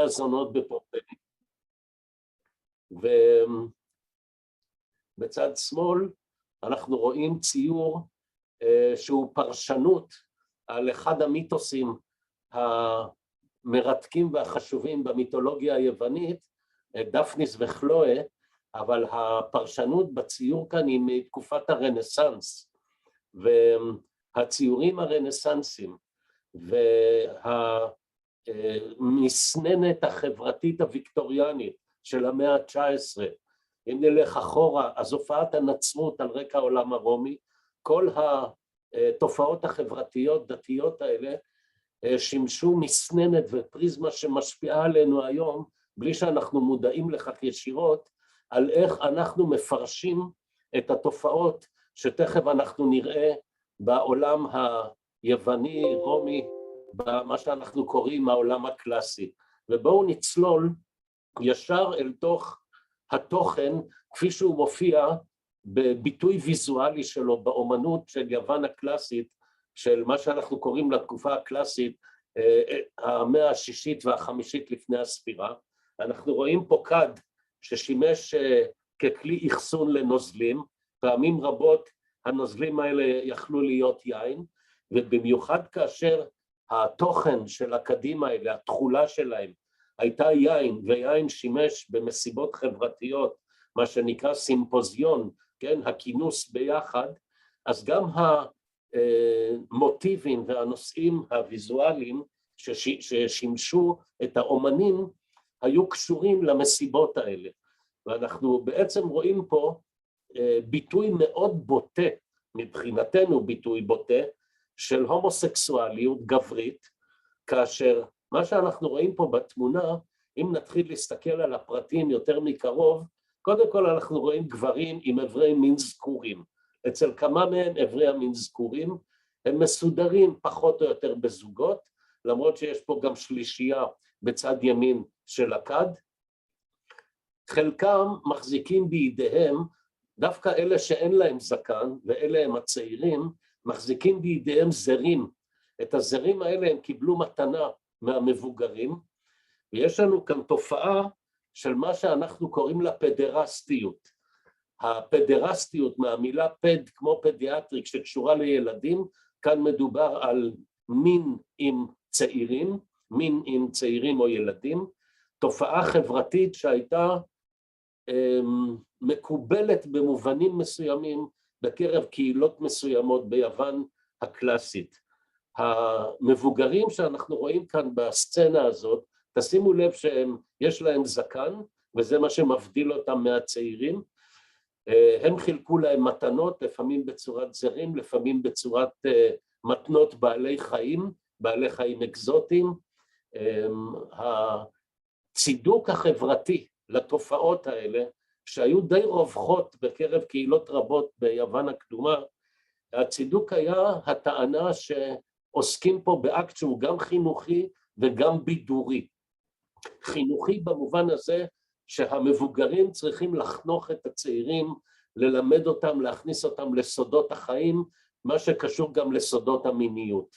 הזונות בפומפיי. ובצד שמאל אנחנו רואים ציור שהוא פרשנות על אחד המיתוסים המרתקים והחשובים במיתולוגיה היוונית, דפניס וכלואה, אבל הפרשנות בציור כאן היא מתקופת הרנסנס, והציורים הרנסנסיים והמסננת החברתית הוויקטוריאנית של המאה ה-19, אם נלך אחורה, אז הופעת הנצרות על רקע העולם הרומי, כל התופעות החברתיות דתיות האלה שימשו מסננת ופריזמה שמשפיעה עלינו היום, בלי שאנחנו מודעים לכך ישירות, על איך אנחנו מפרשים את התופעות שתכף אנחנו נראה בעולם היווני, רומי, במה שאנחנו קוראים העולם הקלאסי. ובואו נצלול ישר אל תוך התוכן כפי שהוא מופיע בביטוי ויזואלי שלו באומנות של יוון הקלאסית, של מה שאנחנו קוראים לתקופה הקלאסית, המאה השישית והחמישית לפני הספירה. אנחנו רואים פה כד ששימש ככלי אחסון לנוזלים, פעמים רבות הנוזלים האלה יכלו להיות יין, ובמיוחד כאשר התוכן של הכדים האלה, התכולה שלהם, הייתה יין, ויין שימש במסיבות חברתיות, מה שנקרא סימפוזיון, כן, הכינוס ביחד, אז גם המוטיבים והנושאים הוויזואליים ששימשו את האומנים, היו קשורים למסיבות האלה. ואנחנו בעצם רואים פה ביטוי מאוד בוטה, מבחינתנו ביטוי בוטה, של הומוסקסואליות גברית, כאשר מה שאנחנו רואים פה בתמונה, אם נתחיל להסתכל על הפרטים יותר מקרוב, קודם כל אנחנו רואים גברים עם אברי מין זכורים. אצל כמה מהם אברי המין זכורים, הם מסודרים פחות או יותר בזוגות, למרות שיש פה גם שלישייה בצד ימין של הכד. חלקם מחזיקים בידיהם, דווקא אלה שאין להם זקן, ואלה הם הצעירים, מחזיקים בידיהם זרים. את הזרים האלה הם קיבלו מתנה מהמבוגרים, ויש לנו כאן תופעה של מה שאנחנו קוראים לה פדרסטיות. הפדרסטיות מהמילה פד כמו פדיאטריק שקשורה לילדים, כאן מדובר על מין עם צעירים, מין עם צעירים או ילדים, תופעה חברתית שהייתה מקובלת במובנים מסוימים בקרב קהילות מסוימות ביוון הקלאסית. המבוגרים שאנחנו רואים כאן בסצנה הזאת, תשימו לב שיש להם זקן, וזה מה שמבדיל אותם מהצעירים, הם חילקו להם מתנות, לפעמים בצורת זרים, לפעמים בצורת מתנות בעלי חיים אקזוטיים. הצידוק החברתי לתופעות האלה, שהיו די רווחות בקרב קהילות רבות ביוון הקדומה, הצידוק היה הטענה שעוסקים פה באקט שהוא גם חינוכי וגם בידורי. חינוכי במובן הזה שהמבוגרים צריכים לחנוך את הצעירים, ללמד אותם, להכניס אותם לסודות החיים, מה שקשור גם לסודות המיניות.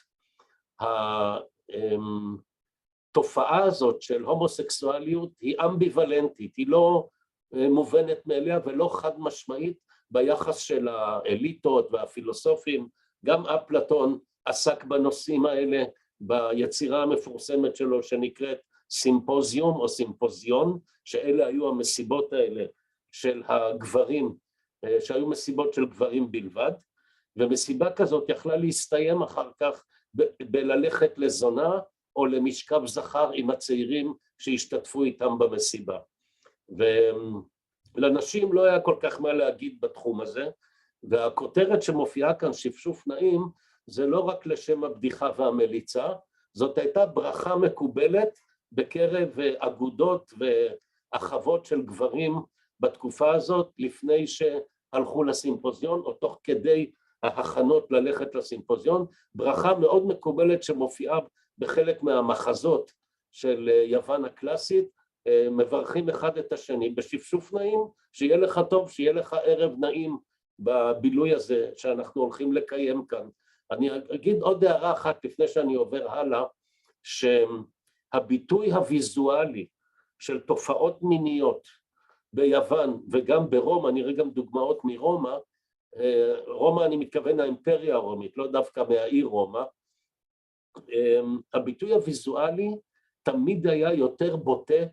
התופעה הזאת של הומוסקסואליות היא אמביוולנטית, היא לא מובנת מאליה ולא חד משמעית ביחס של האליטות והפילוסופים. גם אפלטון עסק בנושאים האלה ביצירה המפורסמת שלו שנקראת סימפוזיום או סימפוזיון, שאלה היו המסיבות האלה של הגברים, שהיו מסיבות של גברים בלבד, ומסיבה כזאת יכלה להסתיים אחר כך בללכת לזונה או למשכב זכר עם הצעירים שהשתתפו איתם במסיבה. ולנשים לא היה כל כך מה להגיד בתחום הזה, והכותרת שמופיעה כאן שפשוף נעים, זה לא רק לשם הבדיחה והמליצה, זאת הייתה ברכה מקובלת בקרב אגודות ואחוות של גברים בתקופה הזאת, לפני שהלכו לסימפוזיון או תוך כדי ההכנות ללכת לסימפוזיון, ברכה מאוד מקובלת שמופיעה בחלק מהמחזות של יוון הקלאסית, מברכים אחד את השני בשפשוף נעים, שיהיה לך טוב, שיהיה לך ערב נעים בבילוי הזה שאנחנו הולכים לקיים כאן. אני אגיד עוד הערה אחת לפני שאני עובר הלאה, הביטוי הוויזואלי של תופעות מיניות ביוון וגם ברומא, נראה גם דוגמאות מרומא, רומא אני מתכוון האימפריה הרומית, לא דווקא מהעיר רומא, הביטוי הוויזואלי תמיד היה יותר בוטה,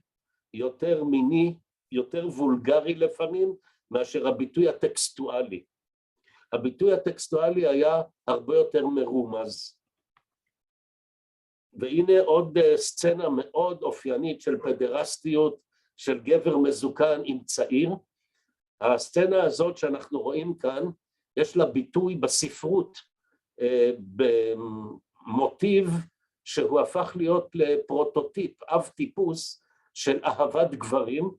יותר מיני, יותר וולגרי לפעמים, מאשר הביטוי הטקסטואלי. הביטוי הטקסטואלי היה הרבה יותר מרומז. והנה עוד סצנה מאוד אופיינית של פדרסטיות, של גבר מזוקן עם צעיר. הסצנה הזאת שאנחנו רואים כאן, יש לה ביטוי בספרות, במוטיב שהוא הפך להיות לפרוטוטיפ, אב טיפוס של אהבת גברים,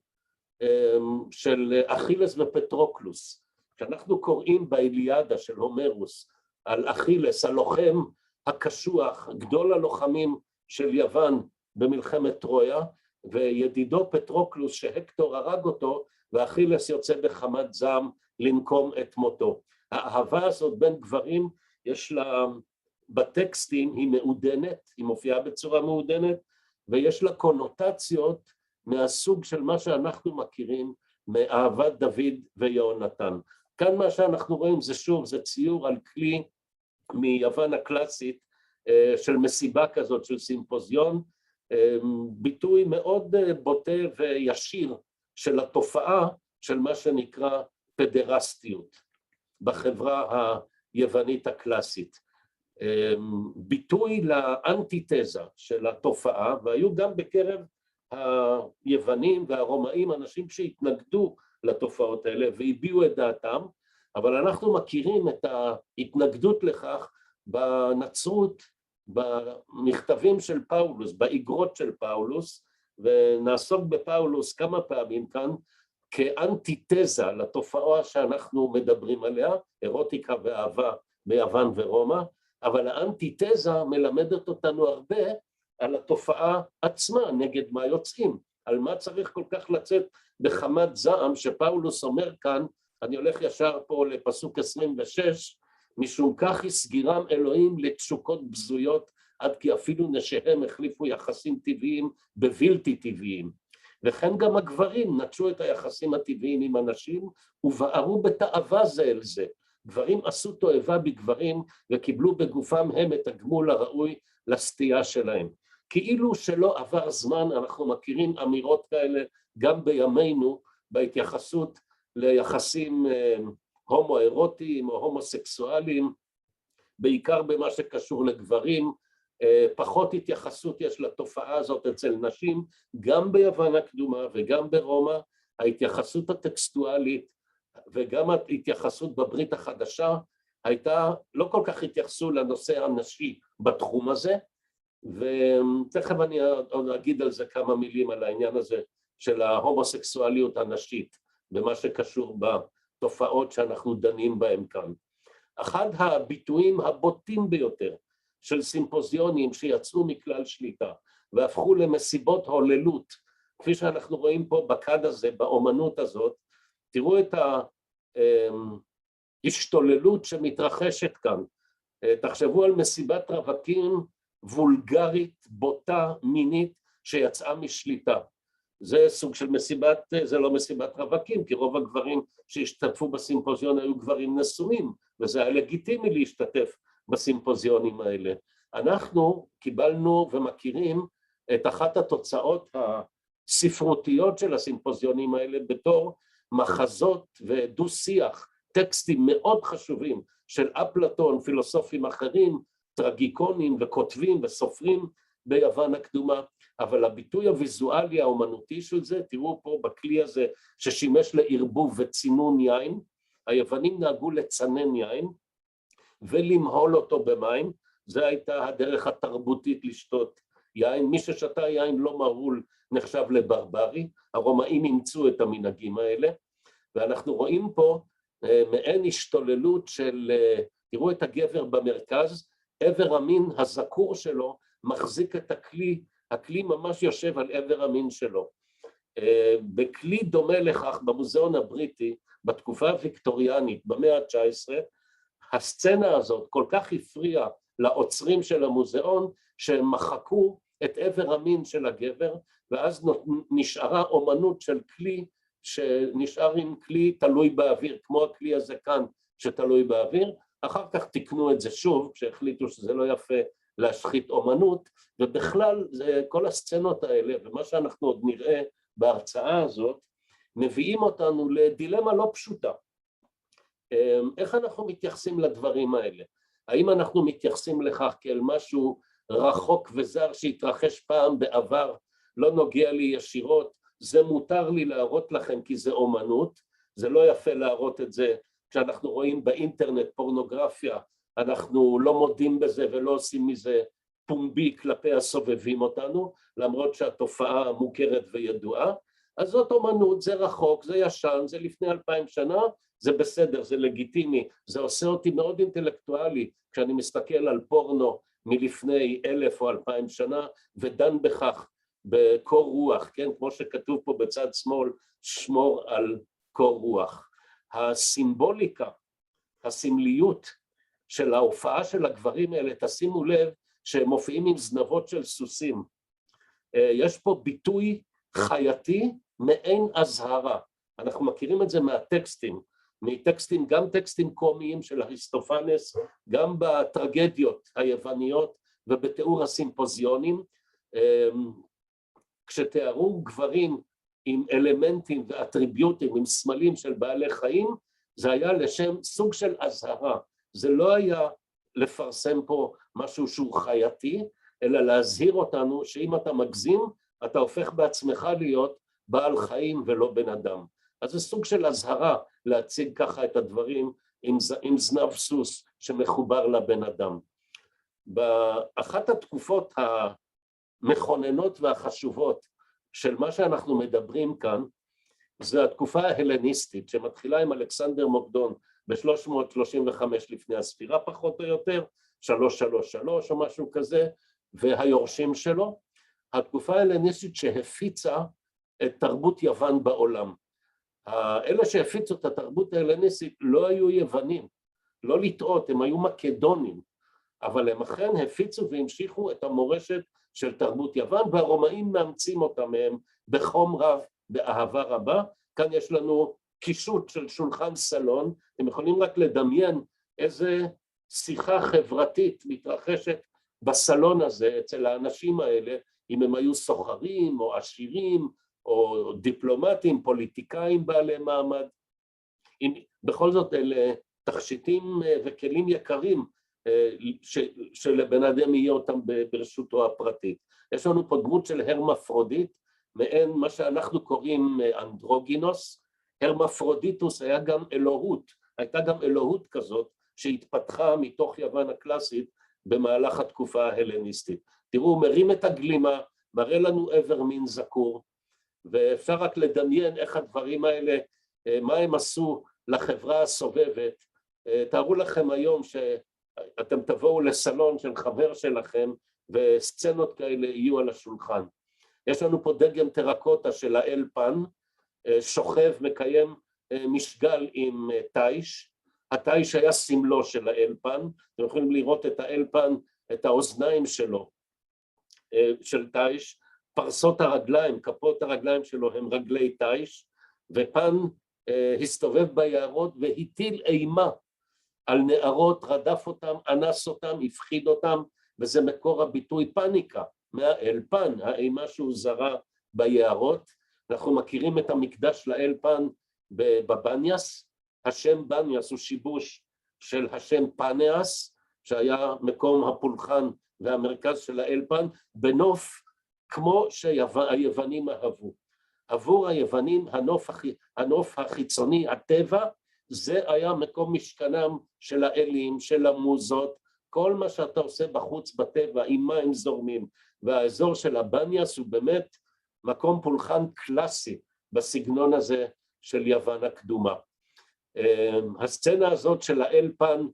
של אכילס ופטרוקלוס. כשאנחנו קוראים באיליאדה של הומרוס על אכילס, הלוחם הקשוח, גדול הלוחמים של יוון במלחמת טרויה, וידידו פטרוקלוס שהקטור הרג אותו, ואכילס יוצא בחמת זעם לנקום את מותו. האהבה הזאת בין גברים, יש לה בטקסטים, היא מעודנת, היא מופיעה בצורה מעודנת, ויש לה קונוטציות מהסוג של מה שאנחנו מכירים מאהבת דוד ויהונתן. כאן מה שאנחנו רואים זה שוב, זה ציור על כלי מיוון הקלאסית של מסיבה כזאת, של סימפוזיון, ביטוי מאוד בוטה וישיר של התופעה של מה שנקרא פדרסטיות בחברה היוונית הקלאסית. ביטוי לאנטיתזה של התופעה, והיו גם בקרב היוונים והרומאים אנשים שהתנגדו לתופעות האלה והביעו את דעתם, אבל אנחנו מכירים את ההתנגדות לכך בנצרות, במכתבים של פאולוס, באיגרות של פאולוס, ונעסוק בפאולוס כמה פעמים כאן כאנטיתזה לתופעה שאנחנו מדברים עליה, אירוטיקה ואהבה ביוון ורומא, אבל האנטיתזה מלמדת אותנו הרבה על התופעה עצמה, נגד מה יוצאים, על מה צריך כל כך לצאת בחמת זעם, שפאולוס אומר כאן, אני הולך ישר פה לפסוק 26, משום כך הסגירם אלוהים לתשוקות בזויות, עד כי אפילו נשיהם החליפו יחסים טבעיים בבלתי טבעיים. וכן גם הגברים נטשו את היחסים הטבעיים עם הנשים, ובערו בתאווה זה אל זה. גברים עשו תועבה בגברים, וקיבלו בגופם הם את הגמול הראוי לסטייה שלהם. כאילו שלא עבר זמן, אנחנו מכירים אמירות כאלה גם בימינו, בהתייחסות ליחסים הומואירוטיים או הומוסקסואליים, בעיקר במה שקשור לגברים, פחות התייחסות יש לתופעה הזאת אצל נשים, גם ביוון הקדומה וגם ברומא, ההתייחסות הטקסטואלית וגם ההתייחסות בברית החדשה, הייתה, לא כל כך התייחסו לנושא הנשי בתחום הזה, ותכף אני עוד אגיד על זה כמה מילים על העניין הזה של ההומוסקסואליות הנשית, במה שקשור בתופעות שאנחנו דנים בהם כאן. אחד הביטויים הבוטים ביותר של סימפוזיונים שיצאו מכלל שליטה והפכו למסיבות הוללות, כפי שאנחנו רואים פה בקד הזה, באומנות הזאת, תראו את ההשתוללות שמתרחשת כאן. תחשבו על מסיבת רווקים וולגרית, בוטה, מינית, שיצאה משליטה. זה סוג של מסיבת, זה לא מסיבת רווקים, כי רוב הגברים שהשתתפו בסימפוזיון היו גברים נשואים, וזה היה לגיטימי להשתתף בסימפוזיונים האלה. אנחנו קיבלנו ומכירים את אחת התוצאות הספרותיות של הסימפוזיונים האלה בתור מחזות ודו שיח, טקסטים מאוד חשובים של אפלטון, פילוסופים אחרים, טרגיקונים וכותבים וסופרים ביוון הקדומה, אבל הביטוי הוויזואלי האומנותי של זה, תראו פה בכלי הזה ששימש לערבוב וצינון יין, היוונים נהגו לצנן יין ולמהול אותו במים, זו הייתה הדרך התרבותית לשתות יין, מי ששתה יין לא מהול נחשב לברברי, הרומאים אימצו את המנהגים האלה, ואנחנו רואים פה מעין השתוללות של, תראו את הגבר במרכז, עבר המין הזכור שלו מחזיק את הכלי, הכלי ממש יושב על עבר המין שלו. בכלי דומה לכך במוזיאון הבריטי, בתקופה הוויקטוריאנית, במאה ה-19, הסצנה הזאת כל כך הפריעה לעוצרים של המוזיאון, שהם מחקו את עבר המין של הגבר, ואז נשארה אומנות של כלי שנשאר עם כלי תלוי באוויר, כמו הכלי הזה כאן שתלוי באוויר. אחר כך תיקנו את זה שוב, כשהחליטו שזה לא יפה להשחית אומנות, ובכלל כל הסצנות האלה, ומה שאנחנו עוד נראה בהרצאה הזאת, מביאים אותנו לדילמה לא פשוטה. איך אנחנו מתייחסים לדברים האלה? האם אנחנו מתייחסים לכך כאל משהו רחוק וזר שהתרחש פעם בעבר, לא נוגע לי ישירות, זה מותר לי להראות לכם כי זה אומנות, זה לא יפה להראות את זה כשאנחנו רואים באינטרנט פורנוגרפיה, אנחנו לא מודים בזה ולא עושים מזה פומבי כלפי הסובבים אותנו, למרות שהתופעה מוכרת וידועה. אז זאת אומנות, זה רחוק, זה ישן, זה לפני 2000 שנה, זה בסדר, זה לגיטימי, זה עושה אותי מאוד אינטלקטואלי כשאני מסתכל על פורנו מלפני 1000 או 2000 שנה ודן בכך בקור רוח, כן, כמו שכתוב פה בצד שמאל, שמור על קור רוח. הסימבוליקה, הסמליות של ההופעה של הגברים האלה, תשימו לב שהם מופיעים עם זנבות של סוסים. יש פה ביטוי חייתי מעין אזהרה, אנחנו מכירים את זה מהטקסטים, מטקסטים, גם טקסטים קומיים של אריסטופנס, גם בטרגדיות היווניות ובתיאור הסימפוזיונים, כשתיארו גברים עם אלמנטים ואטריביוטים, עם סמלים של בעלי חיים, זה היה לשם סוג של אזהרה, זה לא היה לפרסם פה משהו שהוא חייתי, אלא להזהיר אותנו שאם אתה מגזים, אתה הופך בעצמך להיות בעל חיים ולא בן אדם. אז זה סוג של אזהרה להציג ככה את הדברים עם זנב סוס שמחובר לבן אדם. באחת התקופות המכוננות והחשובות של מה שאנחנו מדברים כאן, זה התקופה ההלניסטית שמתחילה עם אלכסנדר מוקדון ב-335 לפני הספירה פחות או יותר, 333 או משהו כזה, והיורשים שלו, התקופה ההלניסטית שהפיצה את תרבות יוון בעולם. אלה שהפיצו את התרבות ההלניסטית לא היו יוונים, לא לטעות, הם היו מקדונים, אבל הם אכן הפיצו והמשיכו את המורשת של תרבות יוון, והרומאים מאמצים אותם מהם בחום רב, באהבה רבה. כאן יש לנו קישוט של שולחן סלון, אתם יכולים רק לדמיין איזה שיחה חברתית מתרחשת בסלון הזה אצל האנשים האלה, אם הם היו סוחרים או עשירים או דיפלומטים, פוליטיקאים בעלי מעמד. בכל זאת אלה תכשיטים וכלים יקרים שלבן אדם יהיה אותם ברשותו הפרטית. יש לנו פה דמות של הרמפרודיט, מעין מה שאנחנו קוראים אנדרוגינוס. הרמפרודיטוס היה גם אלוהות, הייתה גם אלוהות כזאת שהתפתחה מתוך יוון הקלאסית במהלך התקופה ההלניסטית. תראו, הוא מרים את הגלימה, מראה לנו עבר מין זכור, ואפשר רק לדמיין איך הדברים האלה, מה הם עשו לחברה הסובבת. תארו לכם היום שאתם תבואו לסלון של חבר שלכם וסצנות כאלה יהיו על השולחן. יש לנו פה דגם טרקוטה של האל פן, שוכב מקיים משגל עם תיש, התיש היה סמלו של האל פן, אתם יכולים לראות את האל פן, את האוזניים שלו, של תיש, פרסות הרגליים, כפות הרגליים שלו הם רגלי תיש, ופן הסתובב ביערות והטיל אימה על נערות, רדף אותם, אנס אותם, הפחיד אותם, וזה מקור הביטוי פניקה, מהאל פן, האימה שהוא זרה ביערות. אנחנו מכירים את המקדש לאל פן בבניאס, השם בניאס הוא שיבוש של השם פנאס, שהיה מקום הפולחן והמרכז של האל פן, בנוף כמו שהיוונים אהבו. עבור היוונים הנוף החיצוני, הטבע, זה היה מקום משכנם של האלים, של המוזות, כל מה שאתה עושה בחוץ בטבע עם מים זורמים, והאזור של הבניאס הוא באמת מקום פולחן קלאסי בסגנון הזה של יוון הקדומה. הסצנה הזאת של האל פן,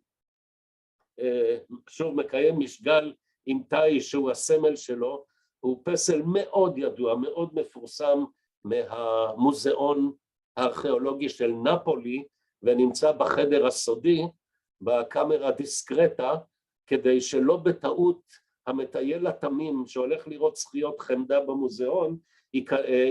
שוב מקיים משגל עם תיש שהוא הסמל שלו, הוא פסל מאוד ידוע, מאוד מפורסם מהמוזיאון הארכיאולוגי של נפולי, ונמצא בחדר הסודי, בקאמרה דיסקרטה, כדי שלא בטעות המטייל התמים שהולך לראות זכיות חמדה במוזיאון,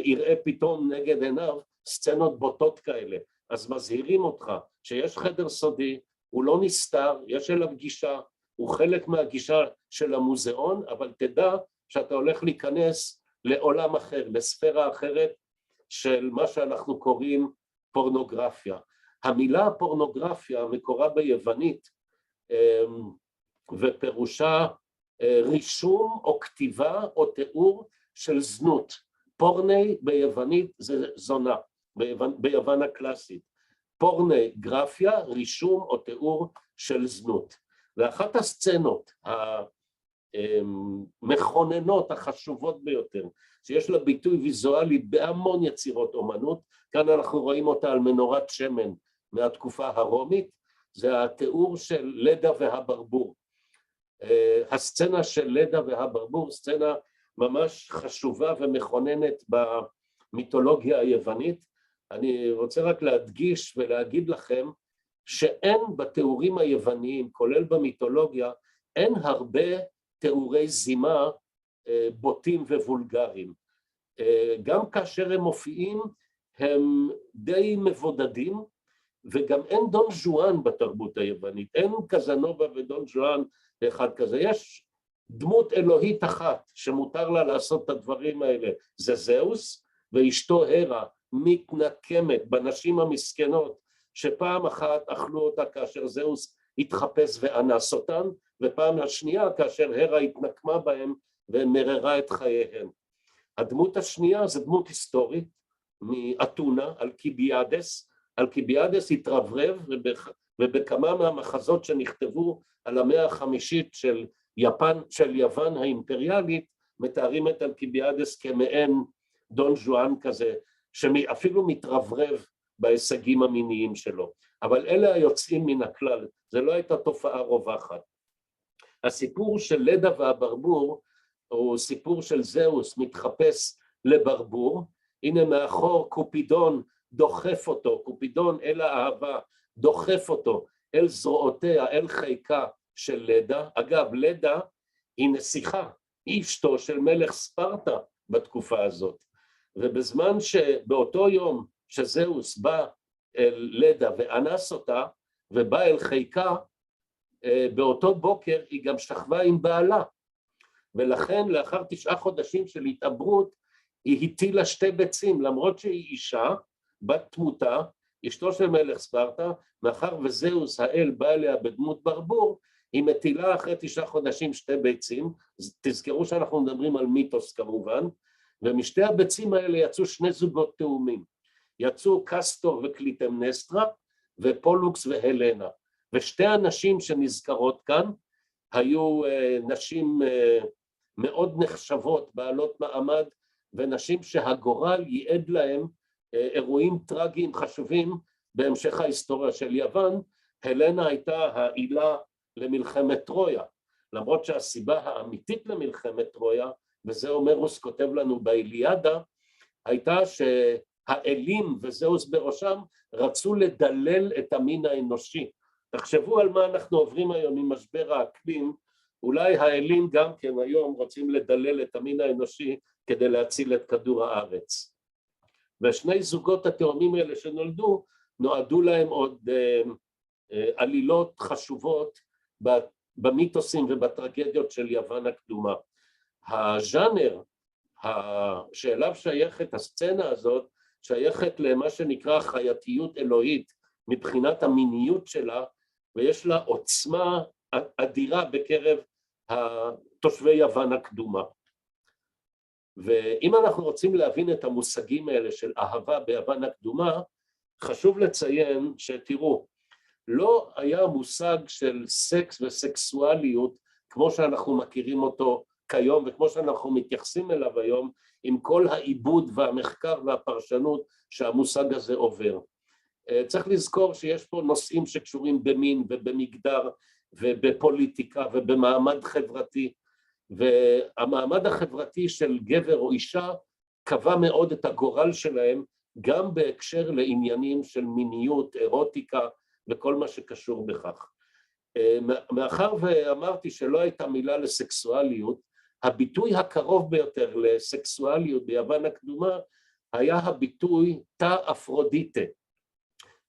יראה פתאום נגד עיניו סצנות בוטות כאלה. אז מזהירים אותך שיש חדר סודי, הוא לא נסתר, יש אליו גישה, הוא חלק מהגישה של המוזיאון, אבל תדע שאתה הולך להיכנס לעולם אחר, לספירה אחרת של מה שאנחנו קוראים פורנוגרפיה. המילה פורנוגרפיה מקורה ביוונית ופירושה רישום או כתיבה או תיאור של זנות. פורני ביוונית זה זונה, ביוון הקלאסית. פורנוגרפיה, רישום או תיאור של זנות. ואחת הסצנות המכוננות החשובות ביותר, שיש לה ביטוי ויזואלי בהמון יצירות אומנות, כאן אנחנו רואים אותה על מנורת שמן מהתקופה הרומית, זה התיאור של לדה והברבור. הסצנה של לדה והברבור, סצנה ממש חשובה ומכוננת במיתולוגיה היוונית. אני רוצה רק להדגיש ולהגיד לכם שאין בתיאורים היווניים, כולל במיתולוגיה, אין הרבה תיאורי זימה בוטים ווולגריים. גם כאשר הם מופיעים הם די מבודדים, וגם אין דון ז'ואן בתרבות היוונית, אין קזנובה ודון ז'ואן אחד כזה. יש דמות אלוהית אחת שמותר לה לעשות את הדברים האלה, זה זהוס, ואשתו הרה מתנקמת בנשים המסכנות שפעם אחת אכלו אותה כאשר זהוס התחפש ואנס אותן, ופעם השנייה כאשר הרה התנקמה בהם ומררה את חייהם. הדמות השנייה זה דמות היסטורית מאתונה, אלקיביאדס התרברב, ובכמה מהמחזות שנכתבו על המאה החמישית של יוון האימפריאלית מתארים את אלקיביאדס כמעין דון ז'ואן כזה, שאפילו מתרברב בהישגים המיניים שלו. אבל אלה היוצאים מן הכלל, זה לא הייתה תופעה רווחת. הסיפור של לדה והברבור הוא סיפור של זהוס מתחפש לברבור. הנה מאחור קופידון דוחף אותו, קופידון אל האהבה דוחף אותו אל זרועותיה, אל חיקה של לדה. אגב, לדה היא נסיכה, היא אשתו של מלך ספרטה בתקופה הזאת, ובזמן שבאותו יום שזהוס בא אל לדה ואנס אותה ובא אל חיקה, באותו בוקר היא גם שכבה עם בעלה, ולכן לאחר 9 חודשים של התעברות היא הטילה 2 ביצים, למרות שהיא אישה בת תמותה, אשתו של מלך ספרטה, מאחר וזהוס האל בא אליה בדמות ברבור, היא מטילה אחרי 9 חודשים 2 ביצים. תזכרו שאנחנו מדברים על מיתוס כמובן, ומשתי הביצים האלה יצאו 2 זוגות תאומים, יצאו קסטור וקליטמנסטרה ופולוקס והלנה, ושתי הנשים שנזכרות כאן היו נשים מאוד נחשבות, בעלות מעמד, ונשים שהגורל ייעד להם אירועים טרגיים חשובים בהמשך ההיסטוריה של יוון. הלנה הייתה העילה למלחמת טרויה, למרות שהסיבה האמיתית למלחמת טרויה, וזה הומרוס כותב לנו באיליאדה, הייתה שהאלים וזהוס בראשם רצו לדלל את המין האנושי. תחשבו על מה אנחנו עוברים היום עם משבר האקלים, אולי האלים גם כן היום רוצים לדלל את המין האנושי כדי להציל את כדור הארץ. ושני זוגות התאומים האלה שנולדו, נועדו להם עוד עלילות חשובות במיתוסים ובטרגדיות של יוון הקדומה. הז'אנר שאליו שייכת הסצנה הזאת, שייכת למה שנקרא חייתיות אלוהית מבחינת המיניות שלה, ויש לה עוצמה אדירה בקרב תושבי יוון הקדומה. ואם אנחנו רוצים להבין את המושגים האלה של אהבה ביוון הקדומה, חשוב לציין שתראו, לא היה מושג של סקס וסקסואליות כמו שאנחנו מכירים אותו כיום וכמו שאנחנו מתייחסים אליו היום, עם כל העיבוד והמחקר והפרשנות שהמושג הזה עובר. צריך לזכור שיש פה נושאים שקשורים במין ובמגדר ובפוליטיקה ובמעמד חברתי, והמעמד החברתי של גבר או אישה קבע מאוד את הגורל שלהם, גם בהקשר לעניינים של מיניות, אירוטיקה וכל מה שקשור בכך. מאחר ואמרתי שלא הייתה מילה לסקסואליות, הביטוי הקרוב ביותר לסקסואליות ביוון הקדומה היה הביטוי תא אפרודיטה.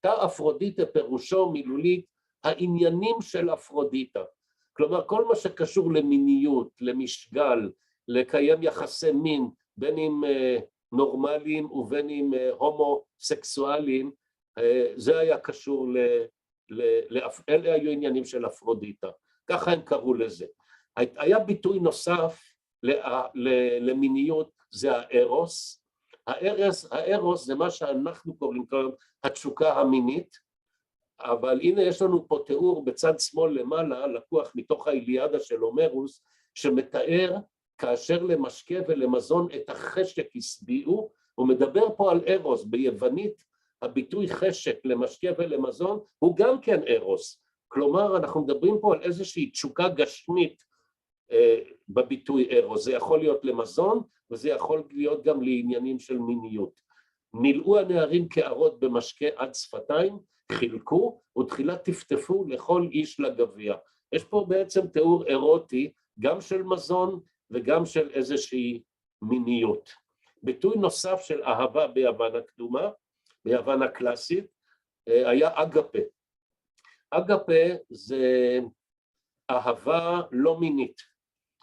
תא אפרודיטה פירושו מילולית העניינים של אפרודיטה. כלומר כל מה שקשור למיניות, למשגל, לקיים יחסי מין, בין אם נורמליים ובין אם הומוסקסואליים, זה היה קשור אלה היו עניינים של אפרודיטה, ככה הם קראו לזה. היה ביטוי נוסף למיניות, זה הארוס. הארוס זה מה שאנחנו קוראים התשוקה המינית, אבל הנה יש לנו פה תיאור בצד שמאל למעלה, לקוח מתוך האיליאדה של הומרוס, שמתאר כאשר למשקה ולמזון את החשק השביעו, הוא מדבר פה על ארוס. ביוונית הביטוי חשק למשקה ולמזון הוא גם כן ארוס, כלומר אנחנו מדברים פה על איזושהי תשוקה גשמית בביטוי ארוס, זה יכול להיות למזון וזה יכול להיות גם לעניינים של מיניות. מילאו הנערים קערות במשקה עד שפתיים, חילקו ותחילה טפטפו לכל איש לגביע. יש פה בעצם תיאור אירוטי גם של מזון וגם של איזושהי מיניות. ביטוי נוסף של אהבה ביוון הקדומה, ביוון הקלאסית, היה אגפה. אגפה זה אהבה לא מינית.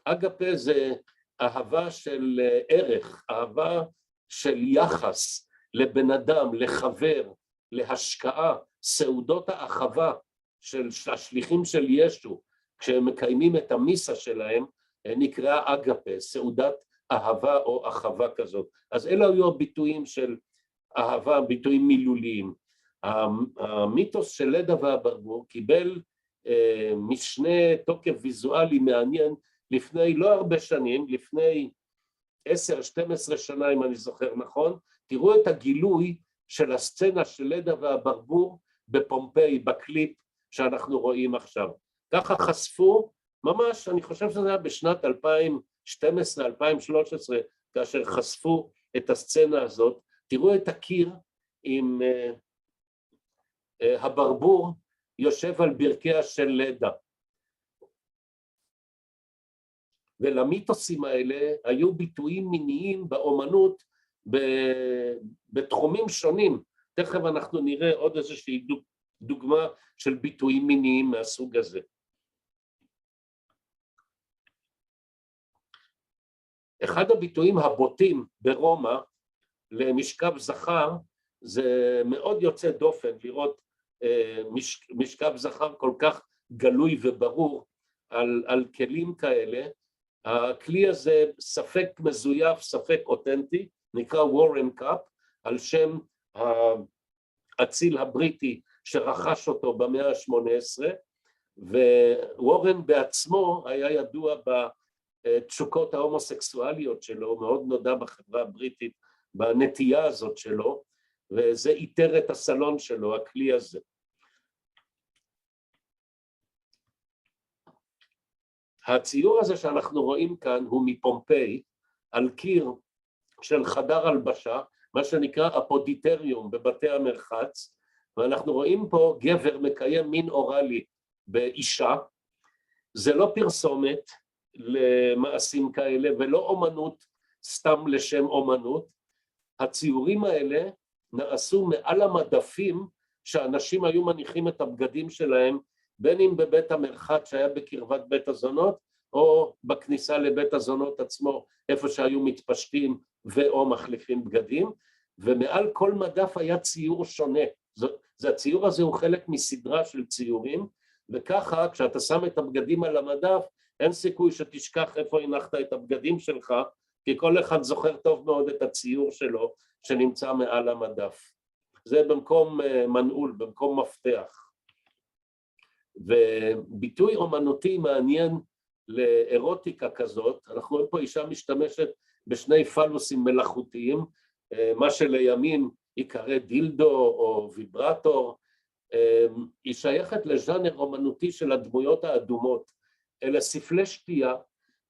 אגפה זה אהבה של ערך, אהבה של יחס לבן אדם, לחבר, להשקעה, סעודות האחווה של השליחים של ישו, כשהם מקיימים את המיסה שלהם, נקראה אגפה, סעודת אהבה או אחווה כזאת. אז אלה היו הביטויים של אהבה, ביטויים מילוליים. המיתוס של לדה והברבור קיבל משנה תוקף ויזואלי מעניין לפני לא הרבה שנים, לפני 10-12 שנה אם אני זוכר נכון. תראו את הגילוי של הסצנה של לדה והברבור בפומפיי, בקליפ שאנחנו רואים עכשיו. ככה חשפו, ממש אני חושב שזה היה בשנת 2012-2013, כאשר חשפו את הסצנה הזאת. תראו את הקיר עם הברבור יושב על ברכיה של לדה. ולמיתוסים האלה היו ביטויים מיניים באומנות בתחומים שונים. תכף אנחנו נראה עוד איזושהי דוגמה של ביטויים מיניים מהסוג הזה. אחד הביטויים הבוטים ברומא למשכב זכר, זה מאוד יוצא דופן לראות משכב זכר כל כך גלוי וברור על כלים כאלה. הכלי הזה ספק מזויף, ספק אותנטי, נקרא וורן קאפ, על שם האציל הבריטי שרכש אותו במאה ה-18, ווורן בעצמו היה ידוע בתשוקות ההומוסקסואליות שלו, מאוד נודע בחברה הבריטית בנטייה הזאת שלו, וזה איתר את הסלון שלו, הכלי הזה. הציור הזה שאנחנו רואים כאן הוא מפומפיי, על קיר של חדר הלבשה, מה שנקרא הפודיטריום בבתי המרחץ, ואנחנו רואים פה גבר מקיים מין אוראלי באישה. זה לא פרסומת למעשים כאלה ולא אומנות סתם לשם אומנות. הציורים האלה נעשו מעל המדפים שאנשים היו מניחים את הבגדים שלהם, בין אם בבית המרחץ שהיה בקרבת בית הזונות, או בכניסה לבית הזונות עצמו, איפה שהיו מתפשטים ואו מחליפים בגדים, ומעל כל מדף היה ציור שונה. הציור הזה הוא חלק מסדרה של ציורים, וככה כשאתה שם את הבגדים על המדף, אין סיכוי שתשכח איפה הנחת את הבגדים שלך, כי כל אחד זוכר טוב מאוד את הציור שלו שנמצא מעל המדף. זה במקום מנעול, במקום מפתח. וביטוי אומנותי מעניין לאירוטיקה כזאת, אנחנו רואים פה אישה משתמשת בשני פלוסים מלאכותיים, מה שלימים יקרא דילדו או ויברטור. היא שייכת לז'אנר אומנותי של הדמויות האדומות, אלה ספלי שתייה.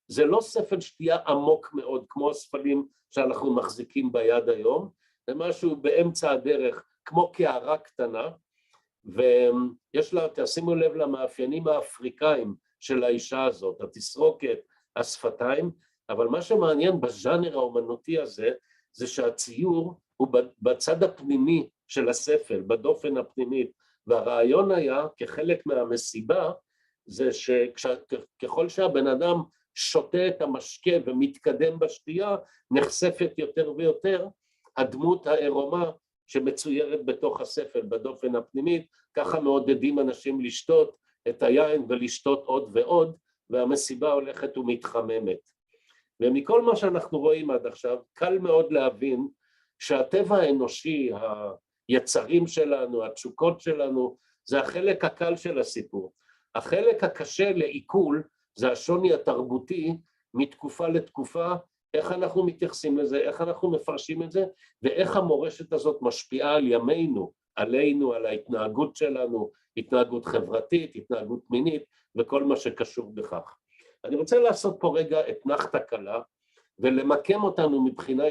זה לא ספל שתייה עמוק מאוד כמו הספלים שאנחנו מחזיקים ביד היום, זה משהו באמצע הדרך כמו קערה קטנה, ויש לה, תשימו לב למאפיינים האפריקאים של האישה הזאת, התסרוקת, השפתיים, אבל מה שמעניין בז'אנר האומנותי הזה, זה שהציור הוא בצד הפנימי של הספל, בדופן הפנימית, והרעיון היה כחלק מהמסיבה, זה שככל שהבן אדם שותה את המשקה ומתקדם בשתייה, נחשפת יותר ויותר הדמות העירומה שמצוירת בתוך הספל, בדופן הפנימית, ככה מעודדים אנשים לשתות את היין ולשתות עוד ועוד, והמסיבה הולכת ומתחממת. ומכל מה שאנחנו רואים עד עכשיו, קל מאוד להבין שהטבע האנושי, היצרים שלנו, התשוקות שלנו, זה החלק הקל של הסיפור. החלק הקשה לעיכול זה השוני התרבותי מתקופה לתקופה, איך אנחנו מתייחסים לזה, איך אנחנו מפרשים את זה, ואיך המורשת הזאת משפיעה על ימינו, עלינו, על ההתנהגות שלנו, התנהגות חברתית, התנהגות מינית, וכל מה שקשור בכך. אני רוצה לעשות פה רגע אתנחתא קלה, ולמקם אותנו מבחינה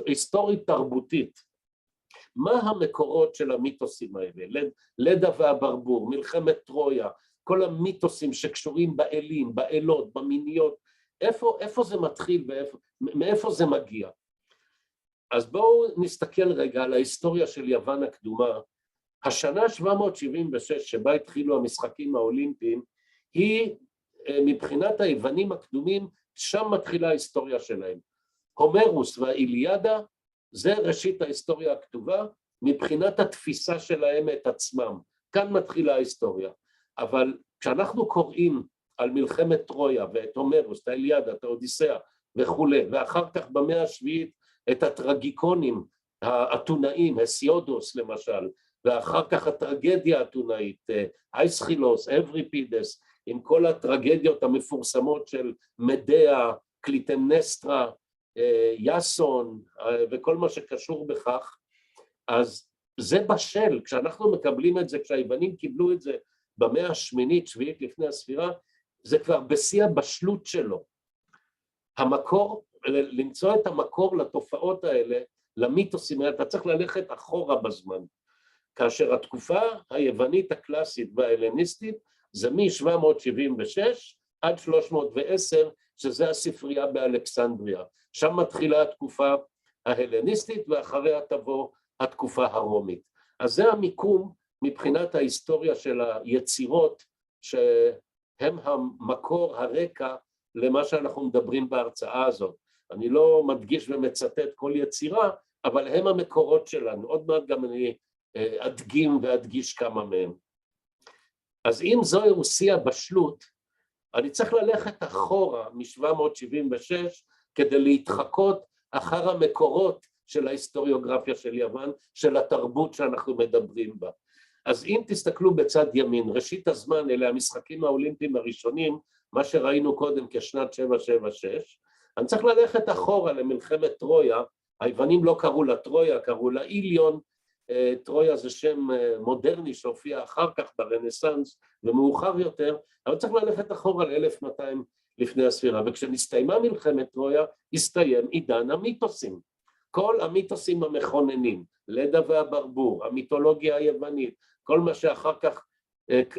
היסטורית תרבותית. מה המקורות של המיתוסים האלה? לדה והברבור, מלחמת טרויה, כל המיתוסים שקשורים באלים, באלות, במיניות, איפה זה מתחיל ומאיפה זה מגיע? אז בואו נסתכל רגע על ההיסטוריה של יוון הקדומה. השנה 776 שבה התחילו המשחקים האולימפיים, היא מבחינת היוונים הקדומים, שם מתחילה ההיסטוריה שלהם. הומרוס והאיליאדה, זה ראשית ההיסטוריה הכתובה, מבחינת התפיסה שלהם את עצמם. כאן מתחילה ההיסטוריה. אבל כשאנחנו קוראים על מלחמת טרויה ואת הומרוס, את האיליאדה, את האודיסאה וכו', ואחר כך במאה השביעית את הטרגיקונים האתונאיים, הסיודוס למשל, ואחר כך הטרגדיה האתונאית, אייסחילוס, אבריפידס, עם כל הטרגדיות המפורסמות של מדעה, קליטמנסטרה, יאסון וכל מה שקשור בכך, אז זה בשל, כשאנחנו מקבלים את זה, כשהיוונים קיבלו את זה במאה השמינית, שביעית לפני הספירה, זה כבר בשיא הבשלות שלו. המקור, למצוא את המקור לתופעות האלה, למיתוסים האלה, אתה צריך ללכת אחורה בזמן. כאשר התקופה היוונית הקלאסית וההלניסטית, זה מ-776 עד 310, שזה הספרייה באלכסנדריה. שם מתחילה התקופה ההלניסטית, ואחריה תבוא התקופה הרומית. אז זה המיקום מבחינת ההיסטוריה של היצירות, שהם המקור, הרקע, למה שאנחנו מדברים בהרצאה הזאת. אני לא מדגיש ומצטט כל יצירה, אבל הם המקורות שלנו. עוד מעט גם אני אדגים ואדגיש כמה מהם. אז אם זוהי שיא הבשלות, אני צריך ללכת אחורה מ-776 כדי להתחקות אחר המקורות של ההיסטוריוגרפיה של יוון, של התרבות שאנחנו מדברים בה. אז אם תסתכלו בצד ימין, ראשית הזמן, אלה המשחקים האולימפיים הראשונים, מה שראינו קודם כשנת 776, אני צריך ללכת אחורה למלחמת טרויה, היוונים לא קראו לה טרויה, קראו לה איליון, טרויה זה שם מודרני שהופיע אחר כך ברנסנס ומאוחר יותר, אבל צריך ללכת אחורה ל-1200 לפני הספירה, וכשנסתיימה מלחמת טרויה, הסתיים עידן המיתוסים. כל המיתוסים המכוננים, לדה והברבור, המיתולוגיה היוונית, כל מה שאחר כך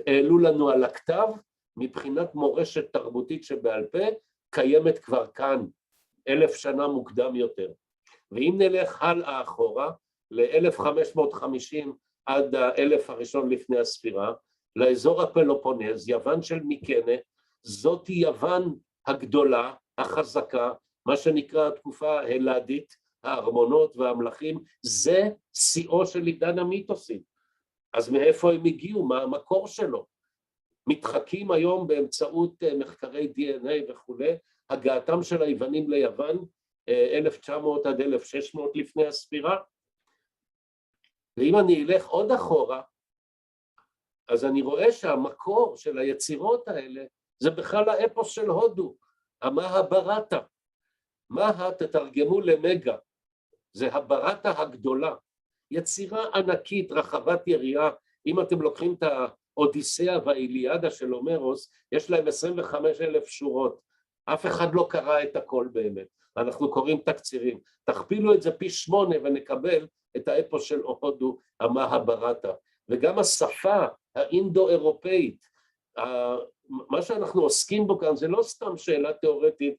העלו לנו על הכתב, מבחינת מורשת תרבותית שבעל פה, קיימת כבר כאן, 1000 שנה מוקדם יותר. ואם נלך הלאה אחורה, ל-1550 עד האלף הראשון לפני הספירה, לאזור הפלופונז, יוון של מיקנה, זאת יוון הגדולה, החזקה, מה שנקרא התקופה ההלדית, הארמונות והמלכים, זה שיאו של עידן המיתוסים. אז מאיפה הם הגיעו? מה המקור שלו? מתחקים היום באמצעות מחקרי DNA וכו', הגעתם של היוונים ליוון, 1900 עד 1600 לפני הספירה. ואם אני אלך עוד אחורה, אז אני רואה שהמקור של היצירות האלה, זה בכלל האפוס של הודו, המהברטה. מה תתרגמו למגה, זה הברטה הגדולה, יצירה ענקית, רחבת יריעה. אם אתם לוקחים את האודיסאה והאיליאדה של הומרוס, יש להם 25,000 שורות, אף אחד לא קרא את הכל באמת. אנחנו קוראים תקצירים, תכפילו את זה פי 8 ונקבל את האפוס של הודו, המהברטה. וגם השפה האינדו-אירופאית, מה שאנחנו עוסקים בו כאן זה לא סתם שאלה תיאורטית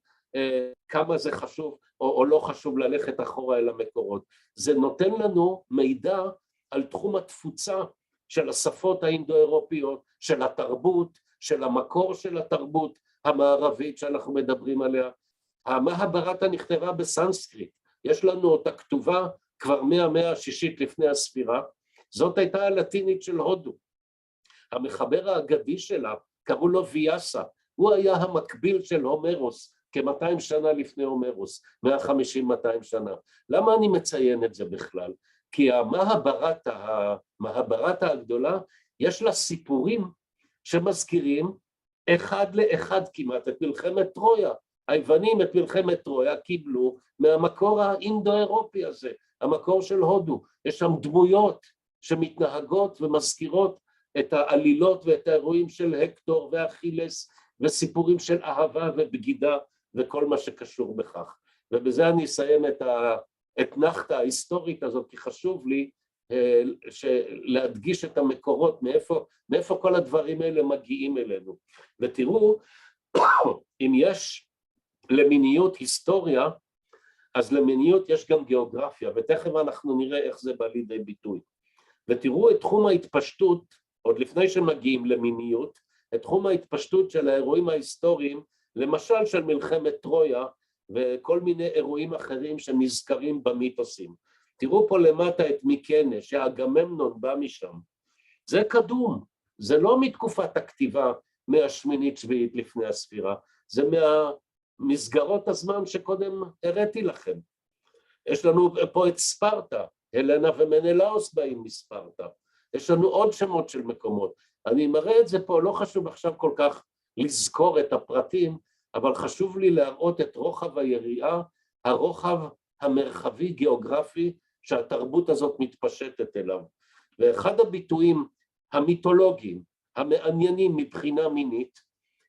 כמה זה חשוב או לא חשוב ללכת אחורה אל המקורות, זה נותן לנו מידע על תחום התפוצה של השפות האינדו-אירופיות, של התרבות, של המקור של התרבות המערבית שאנחנו מדברים עליה. המהברטה נכתבה בסנסקריט, יש לנו אותה כתובה כבר מהמאה השישית לפני הספירה, זאת הייתה הלטינית של הודו. המחבר האגדי שלה קראו לו ויאסה, הוא היה המקביל של הומרוס, כ-200 שנה לפני הומרוס, 150-200 שנה. למה אני מציין את זה בכלל? כי המהברטה הגדולה, יש לה סיפורים שמזכירים אחד לאחד כמעט את מלחמת טרויה. היוונים את מלחמת טרויה קיבלו מהמקור האינדו-אירופי הזה, המקור של הודו. יש שם דמויות שמתנהגות ומזכירות את העלילות ואת האירועים של הקטור ואכילס וסיפורים של אהבה ובגידה וכל מה שקשור בכך. ובזה אני אסיים את נחתה ההיסטורית הזאת, כי חשוב לי להדגיש את המקורות, מאיפה כל הדברים האלה מגיעים אלינו. ותראו, אם יש למיניות היסטוריה, אז למיניות יש גם גיאוגרפיה, ותכף אנחנו נראה איך זה בא לידי ביטוי. ותראו את תחום ההתפשטות, עוד לפני שמגיעים למיניות, את תחום ההתפשטות של האירועים ההיסטוריים, למשל של מלחמת טרויה, וכל מיני אירועים אחרים שנזכרים במיתוסים. תראו פה למטה את מיקנה, שהאגממנון בא משם. זה קדום, זה לא מתקופת הכתיבה מהשמינית-שביעית לפני הספירה, זה מהמסגרות הזמן שקודם הראיתי לכם. יש לנו פה את ספרטה, הלנה ומנלאוס באים מספרטה. יש לנו עוד שמות של מקומות. אני מראה את זה פה, לא חשוב עכשיו כל כך לזכור את הפרטים, אבל חשוב לי להראות את רוחב היריעה, הרוחב המרחבי גיאוגרפי שהתרבות הזאת מתפשטת אליו. ואחד הביטויים המיתולוגיים, המעניינים מבחינה מינית,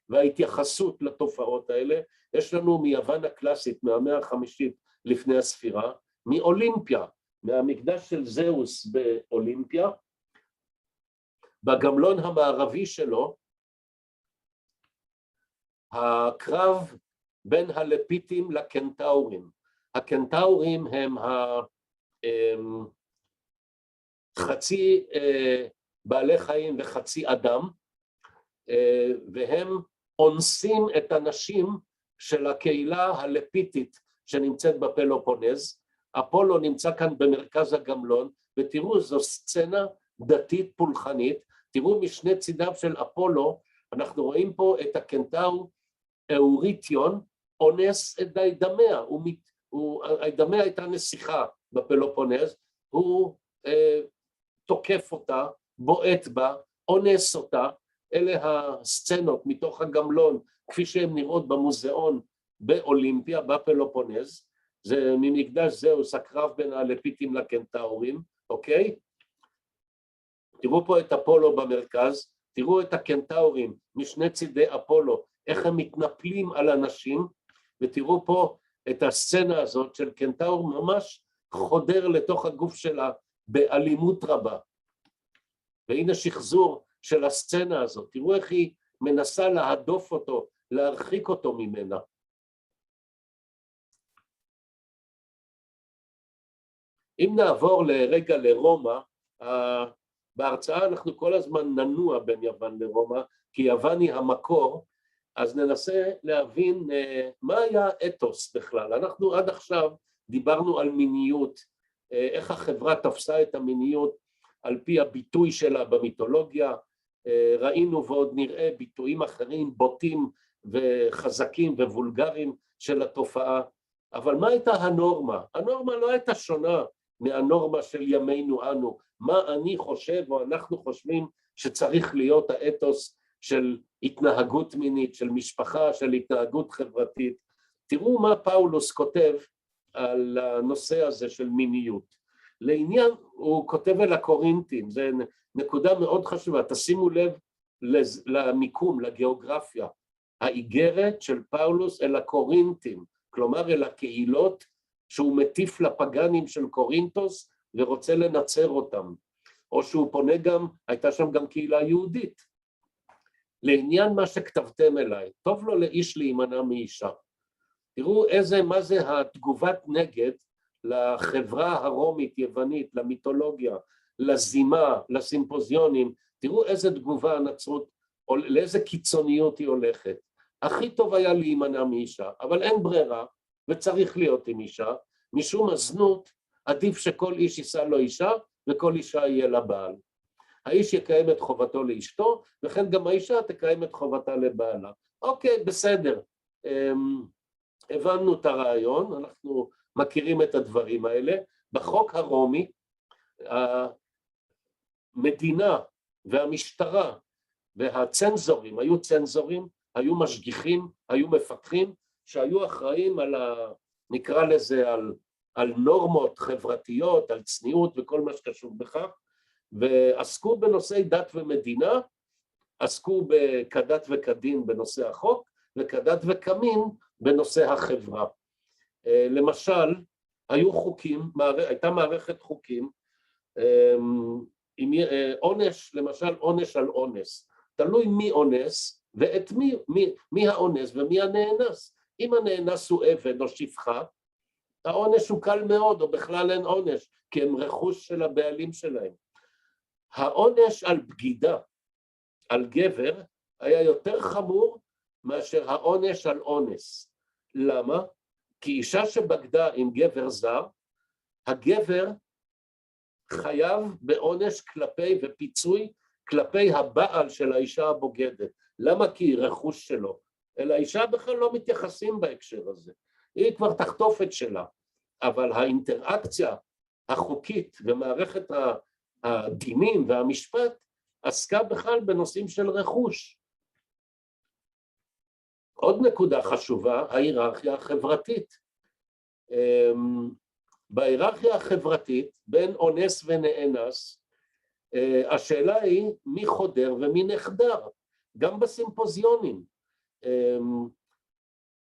וההתייחסות לתופעות האלה, יש לנו מיוון הקלאסית, מהמאה החמישית לפני הספירה, מאולימפיה, מהמקדש של זהוס באולימפיה, בגמלון המערבי שלו, הקרב בין הלפיטים לקנטאורים. הקנטאורים הם חצי בעלי חיים וחצי אדם, והם אונסים את הנשים של הקהילה הלפיטית שנמצאת בפלופונז. אפולו נמצא כאן במרכז הגמלון, ותראו, זו סצנה דתית פולחנית. תראו משני צידיו של אפולו, אנחנו רואים פה את הקנטאור אוריטיון אונס את דיידמיה. דיידמיה הייתה נסיכה בפלופונז, הוא תוקף אותה, בועט בה, אונס אותה. אלה הסצנות מתוך הגמלון כפי שהן נראות במוזיאון באולימפיה בפלופונז. זה ממקדש זהוס, הקרב בין הלפיטים לקנטאורים, אוקיי? תראו פה את אפולו במרכז, תראו את הקנטאורים משני צידי אפולו, איך הם מתנפלים על אנשים, ותראו פה את הסצנה הזאת של קנטאור ממש חודר לתוך הגוף שלה באלימות רבה. והנה שחזור של הסצנה הזאת, תראו איך היא מנסה להדוף אותו, להרחיק אותו ממנה. אם נעבור לרגע לרומא, בהרצאה אנחנו כל הזמן ננוע בין יוון לרומא, כי יוון היא המקור, אז ננסה להבין מה היה אתוס בכלל. אנחנו עד עכשיו דיברנו על מיניות, איך החברה תפסה את המיניות על פי הביטוי שלה במיתולוגיה, ראינו ועוד נראה ביטויים אחרים בוטים וחזקים ווולגריים של התופעה, אבל מה הייתה הנורמה? הנורמה לא הייתה שונה מהנורמה של ימינו אנו, מה אני חושב או אנחנו חושבים שצריך להיות האתוס של התנהגות מינית, של משפחה, של התנהגות חברתית. תראו מה פאולוס כותב על הנושא הזה של מיניות. לעניין, הוא כותב אל הקורינתים, זה נקודה מאוד חשובה, תשימו לב למיקום, לגיאוגרפיה. האיגרת של פאולוס אל הקורינתים, כלומר אל הקהילות שהוא מטיף לפגנים של קורינתוס ורוצה לנצר אותם, או שהוא פונה גם, הייתה שם גם קהילה יהודית. לעניין מה שכתבתם אליי, טוב לו לאיש להימנע מאישה. תראו מה זה התגובת נגד לחברה הרומית יוונית, למיתולוגיה, לזימה, לסימפוזיונים. תראו איזה תגובה הנצרות, או לאיזה קיצוניות היא הולכת. הכי טוב היה להימנע מאישה, אבל אין ברירה וצריך להיות עם אישה. משום הזנות עדיף שכל איש יישא לו אישה וכל אישה יהיה לה בעל. האיש יקיים את חובתו לאשתו, וכן גם האישה תקיים את חובתה לבעלה. אוקיי, בסדר. הבנו את הרעיון, אנחנו מכירים את הדברים האלה. בחוק הרומי, המדינה והמשטרה והצנזורים, היו צנזורים, היו משגיחים, היו מפקחים, שהיו אחראים על, נקרא לזה, על נורמות חברתיות, על צניעות וכל מה שקשור בכך, ועסקו בנושאי דת ומדינה, עסקו כדת וכדין בנושא החוק, וכדת וכמין בנושא החברה. למשל, היו חוקים, הייתה מערכת חוקים, עם עונש, למשל עונש על אונס, תלוי מי אונס ואת מי האונס ומי הנאנס. אם הנאנס הוא עבד או שפחה, העונש הוא קל מאוד, או בכלל אין עונש, כי הם רכוש של הבעלים שלהם. העונש על בגידה, על גבר, היה יותר חמור מאשר העונש על אונס. למה? כי אישה שבגדה עם גבר זר, הגבר חייב בעונש כלפי ופיצוי כלפי הבעל של האישה הבוגדת. למה? כי היא רכוש שלו. אלא האישה בכלל לא מתייחסים בהקשר הזה. היא כבר תחטוף את שלה. אבל האינטראקציה החוקית ומערכת הדינים והמשפט עסקה בכלל בנושאים של רכוש. עוד נקודה חשובה, ההיררכיה החברתית. בהיררכיה החברתית, בין אונס ונאנס, השאלה היא מי חודר ומי נחדר, גם בסימפוזיונים.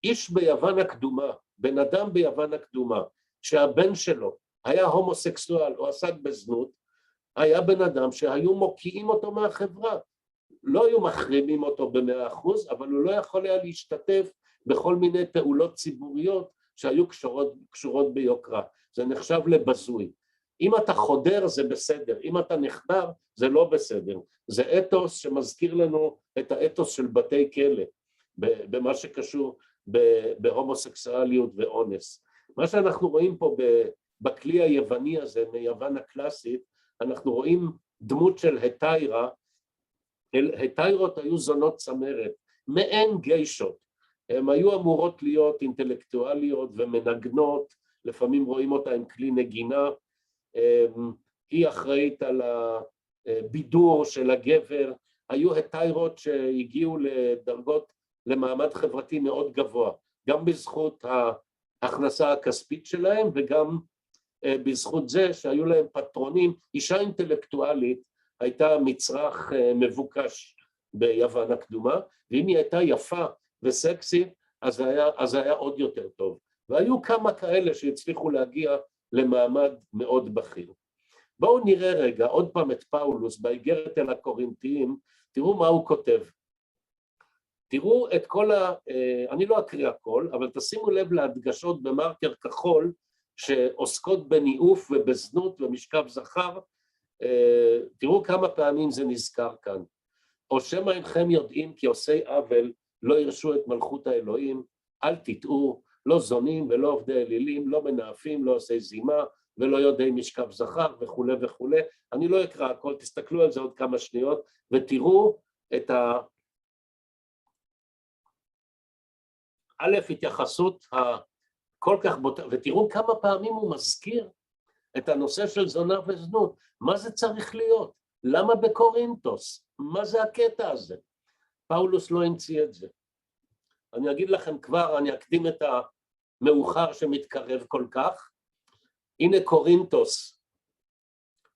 איש ביוון הקדומה, בן אדם ביוון הקדומה, שהבן שלו היה הומוסקסואל או עסק בזנות, היה בן אדם שהיו מוקיעים אותו מהחברה. לא היו מחרימים אותו ב100%, אבל הוא לא יכול היה להשתתף בכל מיני פעולות ציבוריות שהיו קשורות ביוקרה. זה נחשב לבזוי. אם אתה חודר זה בסדר, אם אתה נחדר זה לא בסדר. זה אתוס שמזכיר לנו את האתוס של בתי כלא, במה שקשור בהומוסקסואליות ואונס. מה שאנחנו רואים פה בכלי היווני הזה, מיוון הקלאסית, אנחנו רואים דמות של הטיירה. הטיירות היו זונות צמרת, מעין גיישות. הן היו אמורות להיות אינטלקטואליות ומנגנות, לפעמים רואים אותה עם כלי נגינה. היא אחראית על הבידור של הגבר. היו הטיירות שהגיעו לדרגות, למעמד חברתי מאוד גבוה, גם בזכות ההכנסה הכספית שלהם וגם בזכות זה שהיו להם פטרונים. אישה אינטלקטואלית הייתה מצרך מבוקש ביוון הקדומה, ואם היא הייתה יפה וסקסית, אז היה עוד יותר טוב. והיו כמה כאלה שהצליחו להגיע למעמד מאוד בכיר. בואו נראה רגע עוד פעם את פאולוס באיגרת אל הקורינתיים, תראו מה הוא כותב. תראו את כל אני לא אקריא הכל, אבל תשימו לב להדגשות במרקר כחול, שעוסקות בניאוף ובזנות ומשכב זכר. תראו כמה פעמים זה נזכר כאן. או שמא אינכם יודעים כי עושי עוול לא ירשו את מלכות האלוהים, אל תטעו, לא זונים ולא עובדי אלילים, לא מנאפים, לא עושי זימה ולא יודעי משכב זכר וכו' וכו'. אני לא אקרא הכל, תסתכלו על זה עוד כמה שניות ותראו את התייחסות כל כך ותראו כמה פעמים הוא מזכיר את הנושא של זונה וזנות. מה זה צריך להיות? למה בקורינתוס? מה זה הקטע הזה? פאולוס לא המציא את זה. אני אגיד לכם כבר, אני אקדים את המאוחר שמתקרב כל כך. הנה קורינתוס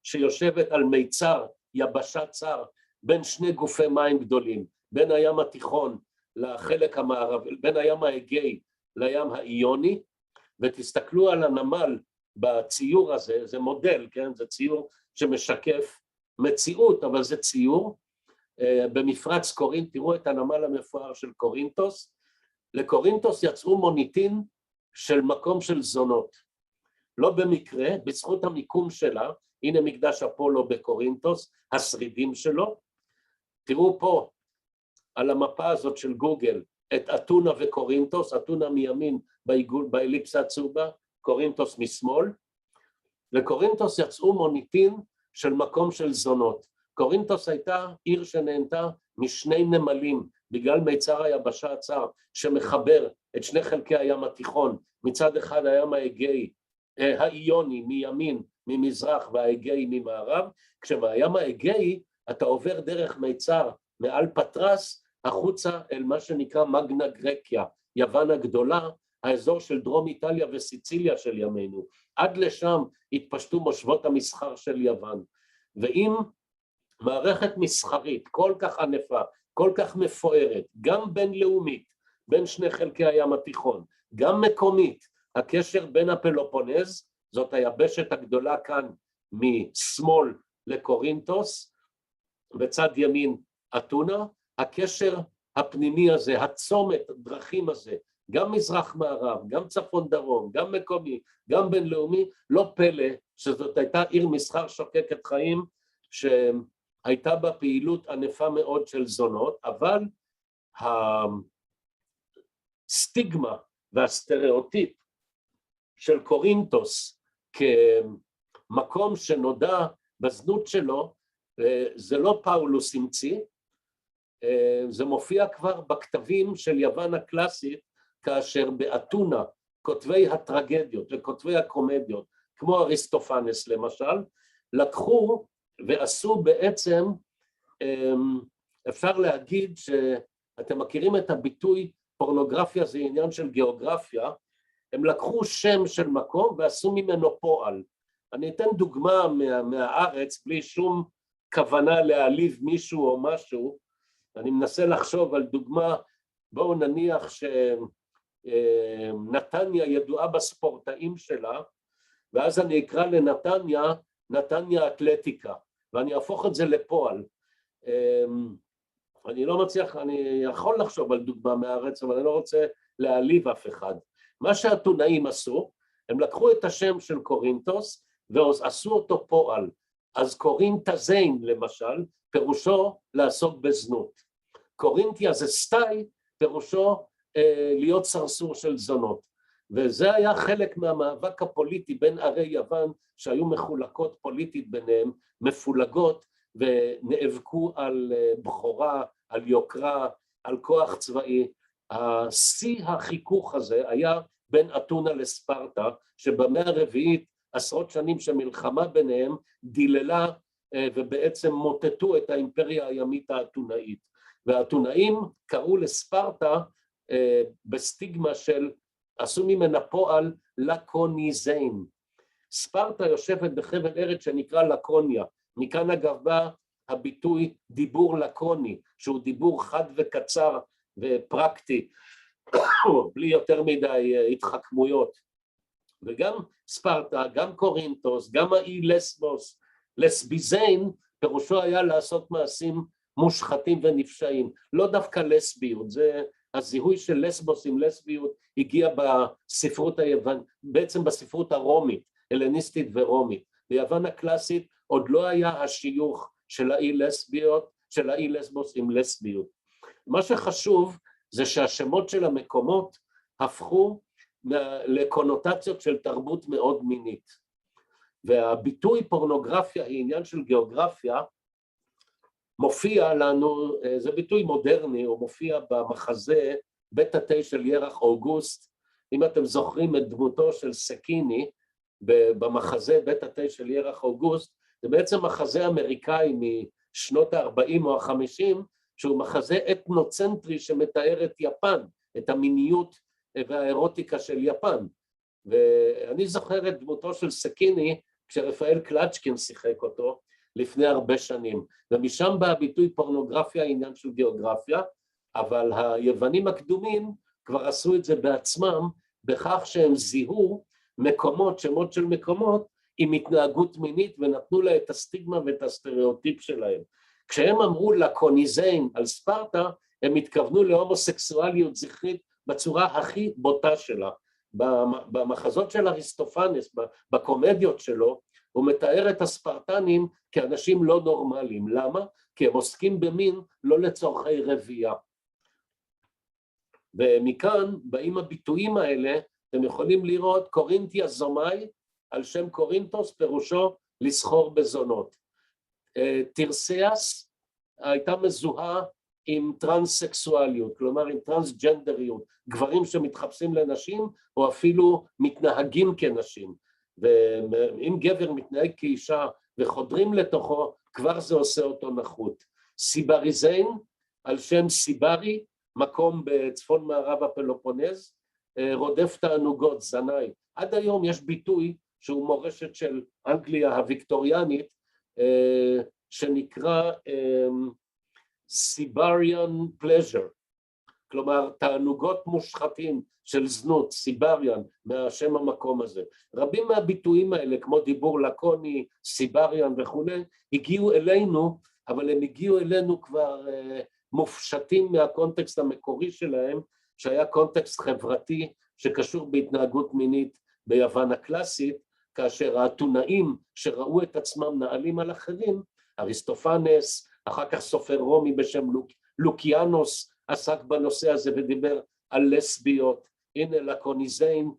שיושבת על מיצר, יבשה צר, בין שני גופי מים גדולים, בין הים התיכון לחלק המערבי, בין הים האגאי לים האיוני, ותסתכלו על הנמל בציור הזה, זה מודל, כן? זה ציור שמשקף מציאות, אבל זה ציור. במפרץ קורינט, תראו את הנמל המפואר של קורינטוס. לקורינטוס יצאו מוניטין של מקום של זונות. לא במקרה, בזכות המיקום שלה, הנה מקדש אפולו בקורינטוס, השרידים שלו. תראו פה על המפה הזאת של גוגל את אתונה וקורינטוס, אתונה מימין באליפסה הצהובה, קורינטוס משמאל. לקורינטוס יצאו מוניטין של מקום של זונות. קורינטוס הייתה עיר שנהנתה משני נמלים, בגלל מיצר היבשה הצר, שמחבר את שני חלקי הים התיכון, מצד אחד הים האגאי, האיוני מימין, ממזרח, והאגאי ממערב, כשבים האגאי אתה עובר דרך מיצר מעל פטרס, החוצה אל מה שנקרא מגנה גרקיה, יוון הגדולה, האזור של דרום איטליה וסיציליה של ימינו. עד לשם התפשטו מושבות המסחר של יוון. ואם מערכת מסחרית כל כך ענפה, כל כך מפוארת, גם בינלאומית, בין שני חלקי הים התיכון, גם מקומית, הקשר בין הפלופונז, זאת היבשת הגדולה כאן משמאל לקורינטוס, בצד ימין אתונה, הקשר הפנימי הזה, הצומת, דרכים הזה, גם מזרח מערב, גם צפון דרום, גם מקומי, גם בינלאומי, לא פלא שזאת הייתה עיר מסחר שוקקת חיים, שהייתה בה פעילות ענפה מאוד של זונות, אבל הסטיגמה והסטריאוטיפ של קורינטוס כמקום שנודע בזנות שלו, זה לא פאולוס המציא, זה מופיע כבר בכתבים של יוון הקלאסית, כאשר באתונה כותבי הטרגדיות וכותבי הקומדיות, כמו אריסטופנס למשל, לקחו ועשו בעצם, אפשר להגיד שאתם מכירים את הביטוי פורנוגרפיה זה עניין של גיאוגרפיה, הם לקחו שם של מקום ועשו ממנו פועל. אני אתן דוגמה מהארץ בלי שום כוונה להעליב מישהו או משהו, אני מנסה לחשוב על דוגמה, בואו נניח שנתניה ידועה בספורטאים שלה, ואז אני אקרא לנתניה, נתניה אתלטיקה, ואני אהפוך את זה לפועל. אני לא מצליח, אני יכול לחשוב על דוגמה מהארץ, אבל אני לא רוצה להעליב אף אחד. מה שהאתונאים עשו, הם לקחו את השם של קורינטוס, ועשו אותו פועל. אז קורינטזיין למשל, פירושו לעסוק בזנות. קורינטיה זה סטאי, פירושו להיות סרסור של זונות. וזה היה חלק מהמאבק הפוליטי בין ערי יוון, שהיו מחולקות פוליטית ביניהם, מפולגות, ונאבקו על בכורה, על יוקרה, על כוח צבאי. השיא החיכוך הזה היה בין אתונה לספרטה, שבמאה הרביעית עשרות שנים שמלחמה ביניהם דיללה ובעצם מוטטו את האימפריה הימית האתונאית. והאתונאים קראו לספרטה בסטיגמה של, עשו ממנה פועל לקוניזיין. ספרטה יושבת בחבל ארץ שנקרא לקוניה, מכאן אגב בא הביטוי דיבור לקוני, שהוא דיבור חד וקצר ופרקטי, בלי יותר מדי התחכמויות. וגם ספרטה, גם קורינטוס, גם האי לסבוס, לסביזיין, פירושו היה לעשות מעשים מושחתים ונפשעים, לא דווקא לסביות, זה הזיהוי של לסבוס עם לסביות הגיע בספרות היוון, בעצם בספרות הרומית, הלניסטית ורומית. ביוון הקלאסית עוד לא היה השיוך של האי לסביות, של האי לסבוס עם לסביות. מה שחשוב זה שהשמות של המקומות הפכו לקונוטציות של תרבות מאוד מינית. והביטוי פורנוגרפיה היא עניין של גיאוגרפיה, מופיע לנו, זה ביטוי מודרני, הוא מופיע במחזה בית התה של ירח אוגוסט. אם אתם זוכרים את דמותו של סקיני במחזה בית התה של ירח אוגוסט, זה בעצם מחזה אמריקאי משנות ה-40 או ה-50, שהוא מחזה אתנוצנטרי שמתאר את יפן, את המיניות והאירוטיקה של יפן. ואני זוכר את דמותו של סקיני כשרפאל קלצ'קין שיחק אותו לפני הרבה שנים, ומשם בא הביטוי פורנוגרפיה, עניין של גיאוגרפיה, אבל היוונים הקדומים כבר עשו את זה בעצמם, בכך שהם זיהו מקומות, שמות של מקומות, עם התנהגות מינית, ונתנו לה את הסטיגמה ואת הסטריאוטיפ שלהם. כשהם אמרו לקוניזיין על ספרטה, הם התכוונו להומוסקסואליות זכרית בצורה הכי בוטה שלה. במחזות של אריסטופנס, בקומדיות שלו, הוא מתאר את הספרטנים כאנשים לא נורמליים. למה? כי הם עוסקים במין לא לצורכי רבייה. ומכאן באים הביטויים האלה, אתם יכולים לראות קורינתיה זומאי, על שם קורינתוס, פירושו לסחור בזונות. תירסיאס הייתה מזוהה עם טרנסקסואליות, כלומר עם טרנסג'נדריות, גברים שמתחפשים לנשים או אפילו מתנהגים כנשים, ואם גבר מתנהג כאישה וחודרים לתוכו, כבר זה עושה אותו נחות. סיבריזיין, על שם סיברי, מקום בצפון מערב הפלופונז, רודף תענוגות, זנאי. עד היום יש ביטוי שהוא מורשת של אנגליה הוויקטוריאנית, שנקרא סיבריאן פלז'ר, כלומר תענוגות מושחתים של זנות, סיבריאן, מהשם המקום הזה. רבים מהביטויים האלה, כמו דיבור לקוני, סיבריאן וכו', הגיעו אלינו, אבל הם הגיעו אלינו כבר מופשטים מהקונטקסט המקורי שלהם, שהיה קונטקסט חברתי שקשור בהתנהגות מינית ביוון הקלאסית, כאשר האתונאים שראו את עצמם נעלים על אחרים, אריסטופנס, אחר כך סופר רומי בשם לוקיאנוס, עסק בנושא הזה ודיבר על לסביות. הנה לקוניזיין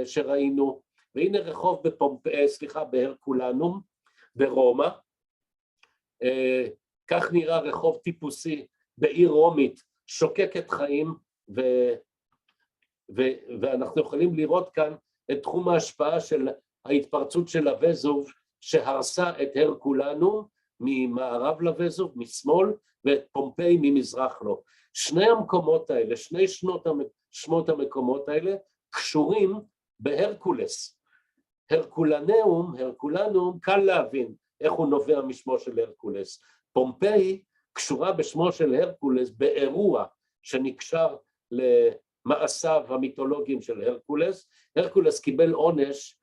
שראינו, והנה רחוב בהרקולנום ברומא, כך נראה רחוב טיפוסי בעיר רומית שוקקת חיים, ואנחנו יכולים לראות כאן את תחום ההשפעה של ההתפרצות של הווזוב שהרסה את הרקולנום ממערב לווזוב, משמאל, ואת פומפיי ממזרח לו. שני המקומות האלה, שני שמות המקומות האלה קשורים בהרקולס. הרקולנום, קל להבין איך הוא נובע משמו של הרקולס. פומפיי קשורה בשמו של הרקולס באירוע שנקשר למעשיו המיתולוגיים של הרקולס. הרקולס קיבל עונש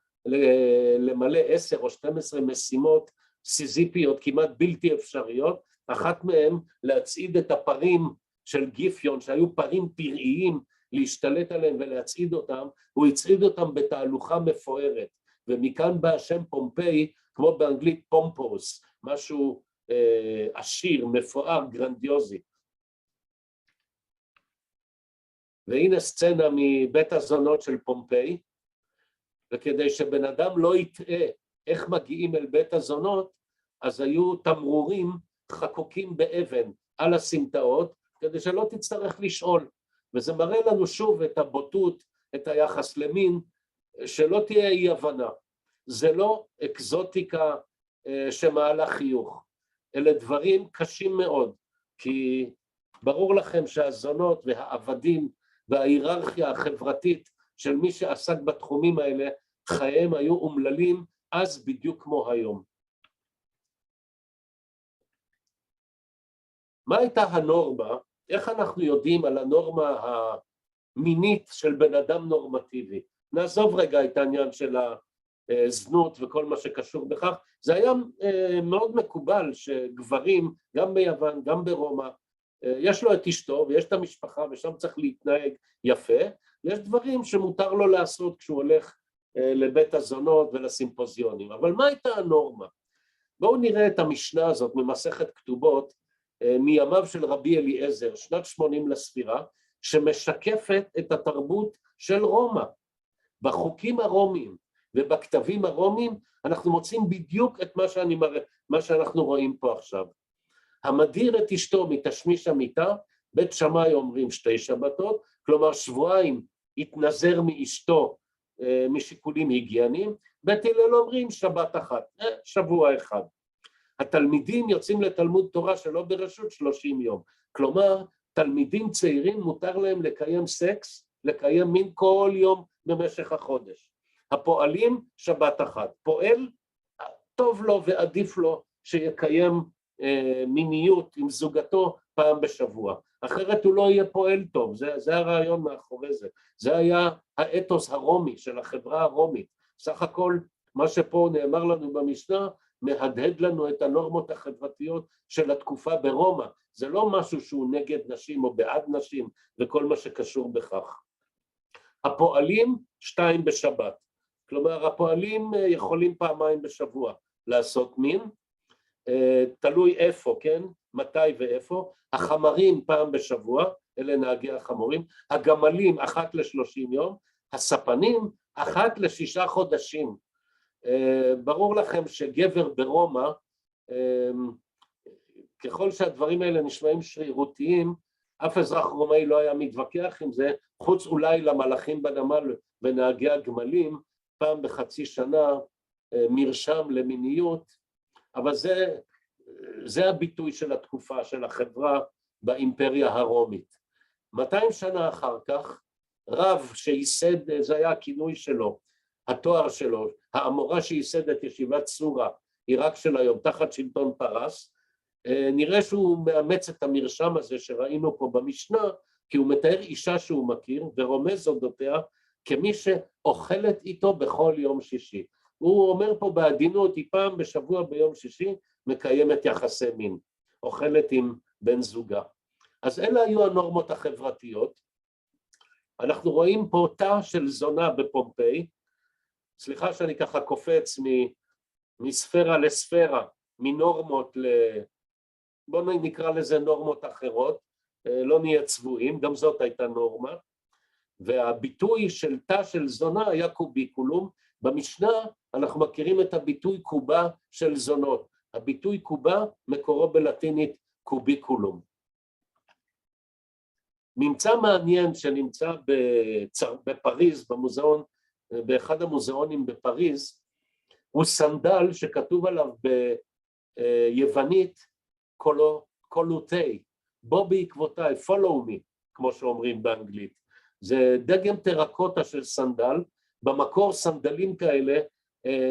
למלא 10 או 12 משימות סיזיפיות כמעט בלתי אפשריות, אחת מהן להצעיד את הפרים של גיפיון, שהיו פרים פראיים, להשתלט עליהם ולהצעיד אותם. הוא הצעיד אותם בתהלוכה מפוארת, ומכאן בא השם פומפיי, כמו באנגלית פומפוס, משהו עשיר, מפואר, גרנדיוזי. והנה סצנה מבית הזונות של פומפיי, וכדי שבן אדם לא יטעה איך מגיעים אל בית הזונות, אז היו תמרורים חקוקים באבן על הסמטאות, כדי שלא תצטרך לשאול, וזה מראה לנו שוב את הבוטות, את היחס למין, שלא תהיה אי הבנה. זה לא אקזוטיקה שמעלה חיוך, אלה דברים קשים מאוד, כי ברור לכם שהזונות והעבדים וההיררכיה החברתית של מי שעסק בתחומים האלה, חייהם היו אומללים אז בדיוק כמו היום. מה הייתה הנורמה? איך אנחנו יודעים על הנורמה המינית של בן אדם נורמטיבי? נעזוב רגע את העניין של הזנות וכל מה שקשור בכך. זה היה מאוד מקובל שגברים, גם ביוון, גם ברומא, יש לו את אשתו ויש את המשפחה ושם צריך להתנהג יפה, ויש דברים שמותר לו לעשות כשהוא הולך לבית הזונות ולסימפוזיונים. אבל מה הייתה הנורמה? בואו נראה את המשנה הזאת ממסכת כתובות, מימיו של רבי אליעזר, שנת 80 לספירה, שמשקפת את התרבות של רומא. בחוקים הרומיים ובכתבים הרומיים אנחנו מוצאים בדיוק את מה שאנחנו רואים פה עכשיו. המדיר את אשתו מתשמיש המיטה, בית שמאי אומרים 2 שבתות, כלומר שבועיים התנזר מאשתו משיקולים היגייניים, בית הלל אומרים שבת אחת, שבוע אחד. התלמידים יוצאים לתלמוד תורה שלא ברשות 30 יום, כלומר תלמידים צעירים מותר להם לקיים סקס, לקיים מין כל יום במשך החודש. הפועלים שבת אחת, פועל טוב לו ועדיף לו שיקיים מיניות עם זוגתו פעם בשבוע. אחרת הוא לא יהיה פועל טוב, זה הרעיון מאחורי זה, זה היה האתוס הרומי של החברה הרומית, סך הכל מה שפה נאמר לנו במשנה, מהדהד לנו את הנורמות החברתיות של התקופה ברומא, זה לא משהו שהוא נגד נשים או בעד נשים וכל מה שקשור בכך. הפועלים 2 בשבת, כלומר הפועלים יכולים פעמיים בשבוע לעשות מין, תלוי איפה, כן? מתי ואיפה, החמרים פעם בשבוע, אלה נהגי החמורים, הגמלים 1 ל-30 יום, הספנים 1 ל-6 חודשים. ברור לכם שגבר ברומא, ככל שהדברים האלה נשמעים שרירותיים, אף אזרח רומאי לא היה מתווכח עם זה, חוץ אולי למלאכים בנמל ונהגי הגמלים, פעם בחצי שנה מרשם למיניות, אבל זה הביטוי של התקופה של החברה באימפריה הרומית. 200 שנה אחר כך, רב שייסד, זה היה הכינוי שלו, התואר שלו, האמורה שייסד את ישיבת סורה, עיראק של היום, תחת שלטון פרס, נראה שהוא מאמץ את המרשם הזה שראינו פה במשנה, כי הוא מתאר אישה שהוא מכיר ורומז אודותיה כמי שאוכלת איתו בכל יום שישי. הוא אומר פה בעדינות, היא פעם בשבוע ביום שישי מקיימת יחסי מין, אוכלת עם בן זוגה. אז אלה היו הנורמות החברתיות. אנחנו רואים פה תא של זונה בפומפיי, סליחה שאני ככה קופץ מספירה לספירה, מנורמות בואו נקרא לזה נורמות אחרות, לא נהיה צבועים, גם זאת הייתה נורמה, והביטוי של תא של זונה היה קוביקולום, במשנה אנחנו מכירים את הביטוי קובה של זונות, הביטוי קובה מקורו בלטינית קוביקולום. ממצא מעניין שנמצא בפריז, במוזיאון, באחד המוזיאונים בפריז, הוא סנדל שכתוב עליו ביוונית קולוטי, בוא בעקבותיי, follow me, כמו שאומרים באנגלית. זה דגם טרקוטה של סנדל, במקור סנדלים כאלה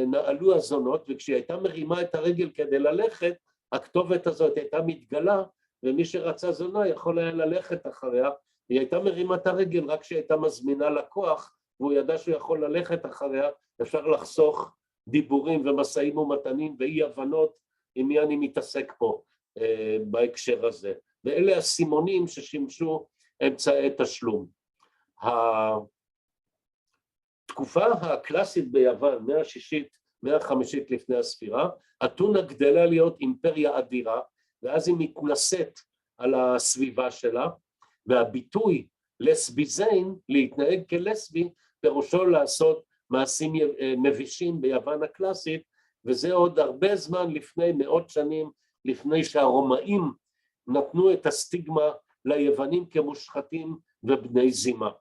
נעלו הזונות, וכשהיא הייתה מרימה את הרגל כדי ללכת, הכתובת הזאת הייתה מתגלה, ומי שרצה זונה יכול היה ללכת אחריה, היא הייתה מרימה את הרגל רק כשהיא הייתה מזמינה לקוח, והוא ידע שהוא יכול ללכת אחריה, אפשר לחסוך דיבורים ומשאים ומתנים ואי הבנות עם מי אני מתעסק פה בהקשר הזה. ואלה הסימונים ששימשו אמצעי תשלום. התקופה הקלאסית ביוון, 150 לפני הספירה, אתונה גדלה להיות אימפריה אדירה, ואז היא מתנשאת על הסביבה שלה, והביטוי לסביזיין, להתנהג כלסבי, פירושו לעשות מעשים מבישים ביוון הקלאסית, וזה עוד הרבה זמן לפני, מאות שנים לפני שהרומאים נתנו את הסטיגמה ליוונים כמושחתים ובני זימה.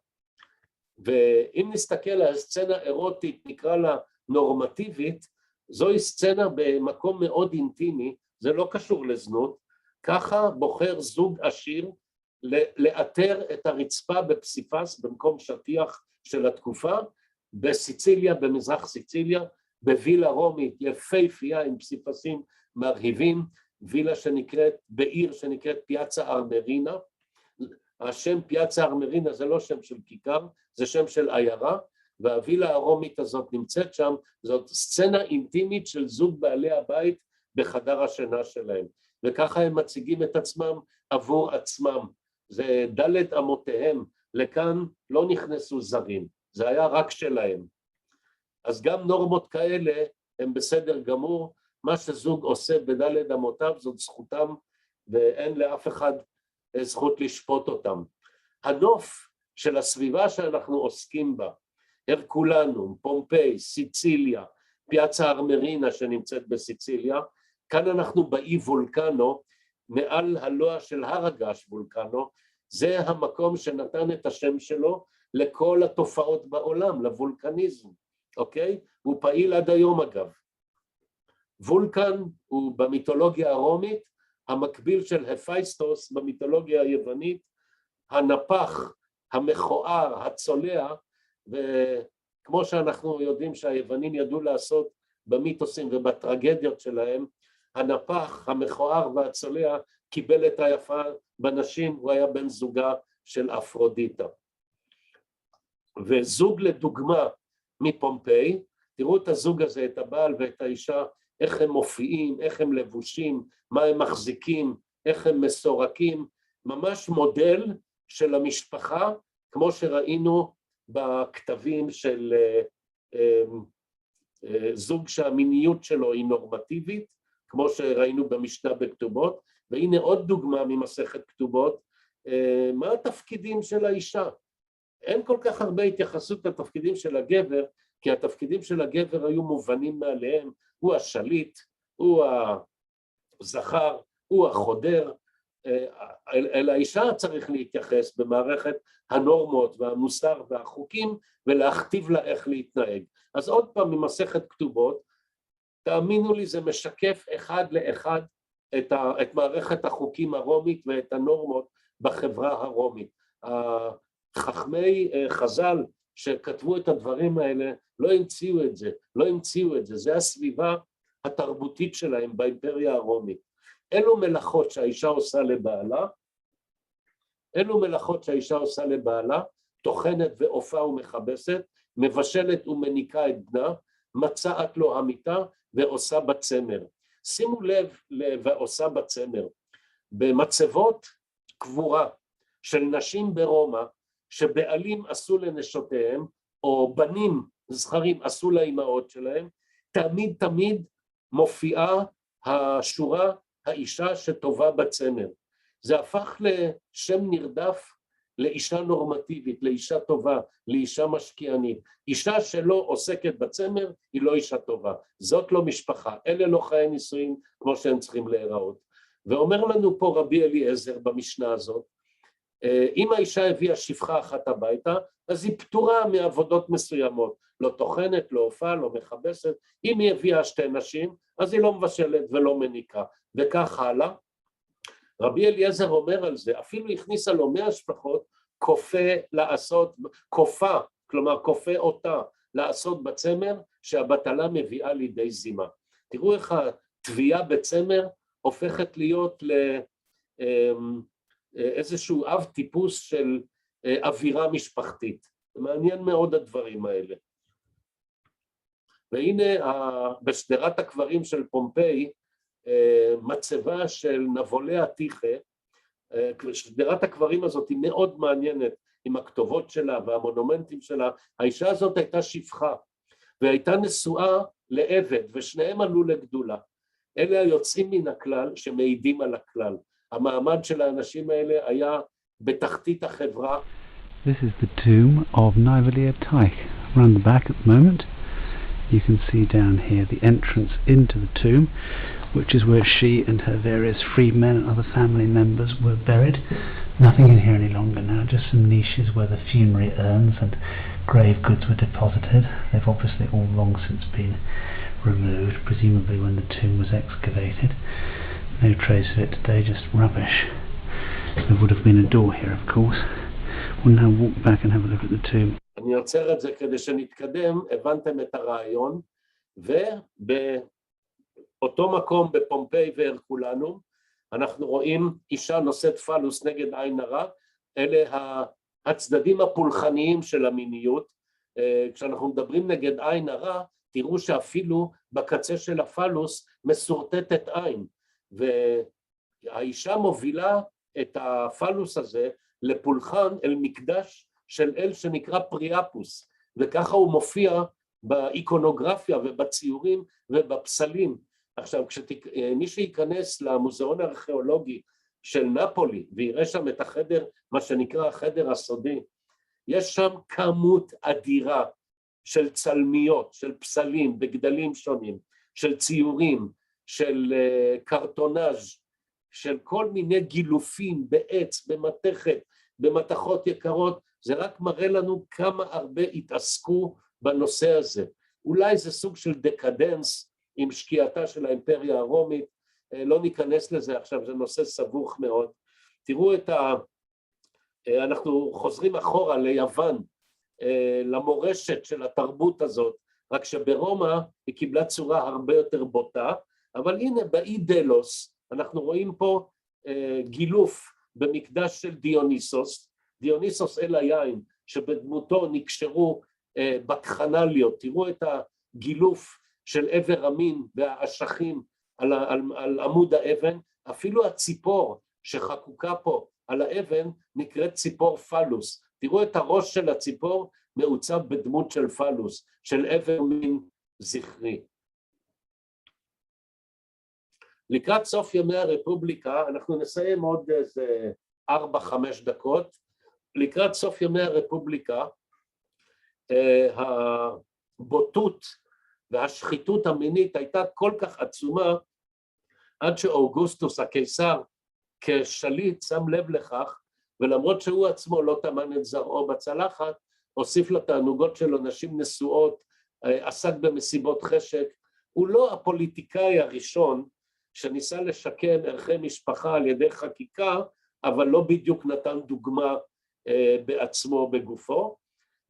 ואם נסתכל על סצנה אירוטית, נקרא לה נורמטיבית, זוהי סצנה במקום מאוד אינטימי, זה לא קשור לזנות, ככה בוחר זוג עשיר לאתר את הרצפה בפסיפס, במקום שטיח של התקופה, בסיציליה, במזרח סיציליה, בווילה רומית יפהפייה עם פסיפסים מרהיבים, וילה שנקראת, בעיר שנקראת פיאצה ארמרינה, השם פיאצה ארמרינה זה לא שם של כיכר, זה שם של עיירה, והווילה הרומית הזאת נמצאת שם, זאת סצנה אינטימית של זוג בעלי הבית בחדר השינה שלהם, וככה הם מציגים את עצמם עבור עצמם, זה דלת אמותיהם, לכאן לא נכנסו זרים, זה היה רק שלהם. אז גם נורמות כאלה הם בסדר גמור, מה שזוג עושה בדלת אמותיו זאת זכותם, ואין לאף אחד זכות לשפוט אותם. הנוף של הסביבה שאנחנו עוסקים בה, הרקולנום, פומפיי, סיציליה, פיאצה ארמרינה שנמצאת בסיציליה, כאן אנחנו באי וולקנו, מעל הלוע של הר הגעש וולקנו, זה המקום שנתן את השם שלו לכל התופעות בעולם, לוולקניזם, אוקיי? הוא פעיל עד היום אגב. וולקן הוא במיתולוגיה הרומית, המקביל של הפייסטוס במיתולוגיה היוונית, הנפח, המכוער, הצולע, וכמו שאנחנו יודעים שהיוונים ידעו לעשות במיתוסים ובטרגדיות שלהם, הנפח המכוער והצולע קיבל את היפה בנשים, הוא היה בן זוגה של אפרודיטה. וזוג לדוגמה מפומפיי, תראו את הזוג הזה, את הבעל ואת האישה, איך הם מופיעים, איך הם לבושים, מה הם מחזיקים, איך הם מסורקים, ממש מודל של המשפחה, כמו שראינו בכתבים של זוג שהמיניות שלו היא נורמטיבית, כמו שראינו במשנה בכתובות, והנה עוד דוגמה ממסכת כתובות, מה התפקידים של האישה? אין כל כך הרבה התייחסות לתפקידים של הגבר, כי התפקידים של הגבר היו מובנים מעליהם, הוא השליט, הוא הזכר, הוא החודר, אל האישה צריך להתייחס במערכת הנורמות והמוסר והחוקים, ולהכתיב לה איך להתנהג. אז עוד פעם ממסכת כתובות, תאמינו לי זה משקף אחד לאחד את מערכת החוקים הרומית ואת הנורמות בחברה הרומית. חכמי חז"ל שכתבו את הדברים האלה לא המציאו את זה, זה הסביבה התרבותית שלהם באימפריה הרומית. אלו מלאכות שהאישה עושה לבעלה, טוחנת ואופה ומכבסת, מבשלת ומניקה את בנה, מצאת לו המיטה ועושה בצמר. שימו לב ועושה בצמר, במצבות קבורה של נשים ברומא, שבעלים עשו לנשותיהם, או בנים זכרים עשו לאימהות שלהם, תמיד מופיעה השורה האישה שטובה בצמר. זה הפך לשם נרדף לאישה נורמטיבית, לאישה טובה, לאישה משקיענית. אישה שלא עוסקת בצמר היא לא אישה טובה, זאת לא משפחה, אלה לא חיי נישואים כמו שהם צריכים להיראות. ואומר לנו פה רבי אליעזר במשנה הזאת, אם האישה הביאה שפחה אחת הביתה, אז היא פטורה מעבודות מסוימות, לא טוחנת, לא אופה, לא מכבסת. אם היא הביאה שתי נשים, אז היא לא מבשלת ולא מניקה, וכך הלאה. רבי אליעזר אומר על זה, אפילו הכניסה לו 100 שפחות, כלומר כופה אותה לעשות בצמר, שהבטלה מביאה לידי זימה. תראו איך התביעה בצמר הופכת להיות איזשהו אב טיפוס של אווירה משפחתית. מעניין מאוד הדברים האלה. והנה בשדרת הקברים של פומפיי, מצבה של נבולי עתיכה, שדרת הקברים הזאת היא מאוד מעניינת, עם הכתובות שלה והמונומנטים שלה. האישה הזאת הייתה שפחה, והייתה נשואה לעבד, ושניהם עלו לגדולה. אלה היוצאים מן הכלל שמעידים על הכלל. המעמד של האנשים האלה היה בתחתית החברה. This is the tomb of Naivalia Teich. Around the back at the moment, you can see down here the entrance into the tomb, which is where she and her various freedmen and other family members were buried. Nothing in here any longer now, just some niches where the funerary urns and grave goods were deposited. They've obviously all long since been removed, presumably when the tomb was excavated. No trace of it today, just rubbish. There would have been a door here, of course. We'll now walk back and have a look at the tomb. אני עוצר את זה כדי שנתקדם, הבנתם את הרעיון, ובאותו מקום בפומפיי והרקולנום, אנחנו רואים אישה נושאת פלוס נגד עין הרע, אלה הצדדים הפולחניים של המיניות. כשאנחנו מדברים נגד עין הרע, תראו שאפילו בקצה של הפלוס מסורטטת עין, והאישה מובילה את הפלוס הזה לפולחן אל מקדש של אל שנקרא פריאפוס, וככה הוא מופיע באיקונוגרפיה ובציורים ובפסלים. עכשיו, מי שייכנס למוזיאון הארכיאולוגי של נפולי ויראה שם את החדר, מה שנקרא החדר הסודי, יש שם כמות אדירה של צלמיות, של פסלים בגדלים שונים, של ציורים, של קרטונאז', של כל מיני גילופים בעץ, במתכת, במתכות יקרות. זה רק מראה לנו כמה הרבה התעסקו בנושא הזה. אולי זה סוג של דקדנס עם שקיעתה של האימפריה הרומית, לא ניכנס לזה עכשיו, זה נושא סבוך מאוד. תראו אנחנו חוזרים אחורה ליוון, למורשת של התרבות הזאת, רק שברומא היא קיבלה צורה הרבה יותר בוטה, אבל הנה באי דלוס, אנחנו רואים פה גילוף במקדש של דיוניסוס, דיוניסוס אל היין, שבדמותו נקשרו בקחנליות, תראו את הגילוף של עבר המין והאשכים על עמוד האבן, אפילו הציפור שחקוקה פה על האבן נקראת ציפור פלוס, תראו את הראש של הציפור מעוצב בדמות של פלוס, של עבר מין זכרי. לקראת סוף ימי הרפובליקה, אנחנו נסיים עוד איזה 4-5 דקות, לקראת סוף ימי הרפובליקה, הבוטות והשחיתות המינית הייתה כל כך עצומה, עד שאוגוסטוס הקיסר כשליט שם לב לכך, ולמרות שהוא עצמו לא טמן את זרעו בצלחת, הוסיף לתענוגות שלו נשים נשואות, עסק במסיבות חשק, הוא לא הפוליטיקאי הראשון שניסה לשקם ערכי משפחה על ידי חקיקה, אבל לא בדיוק נתן דוגמה בעצמו בגופו,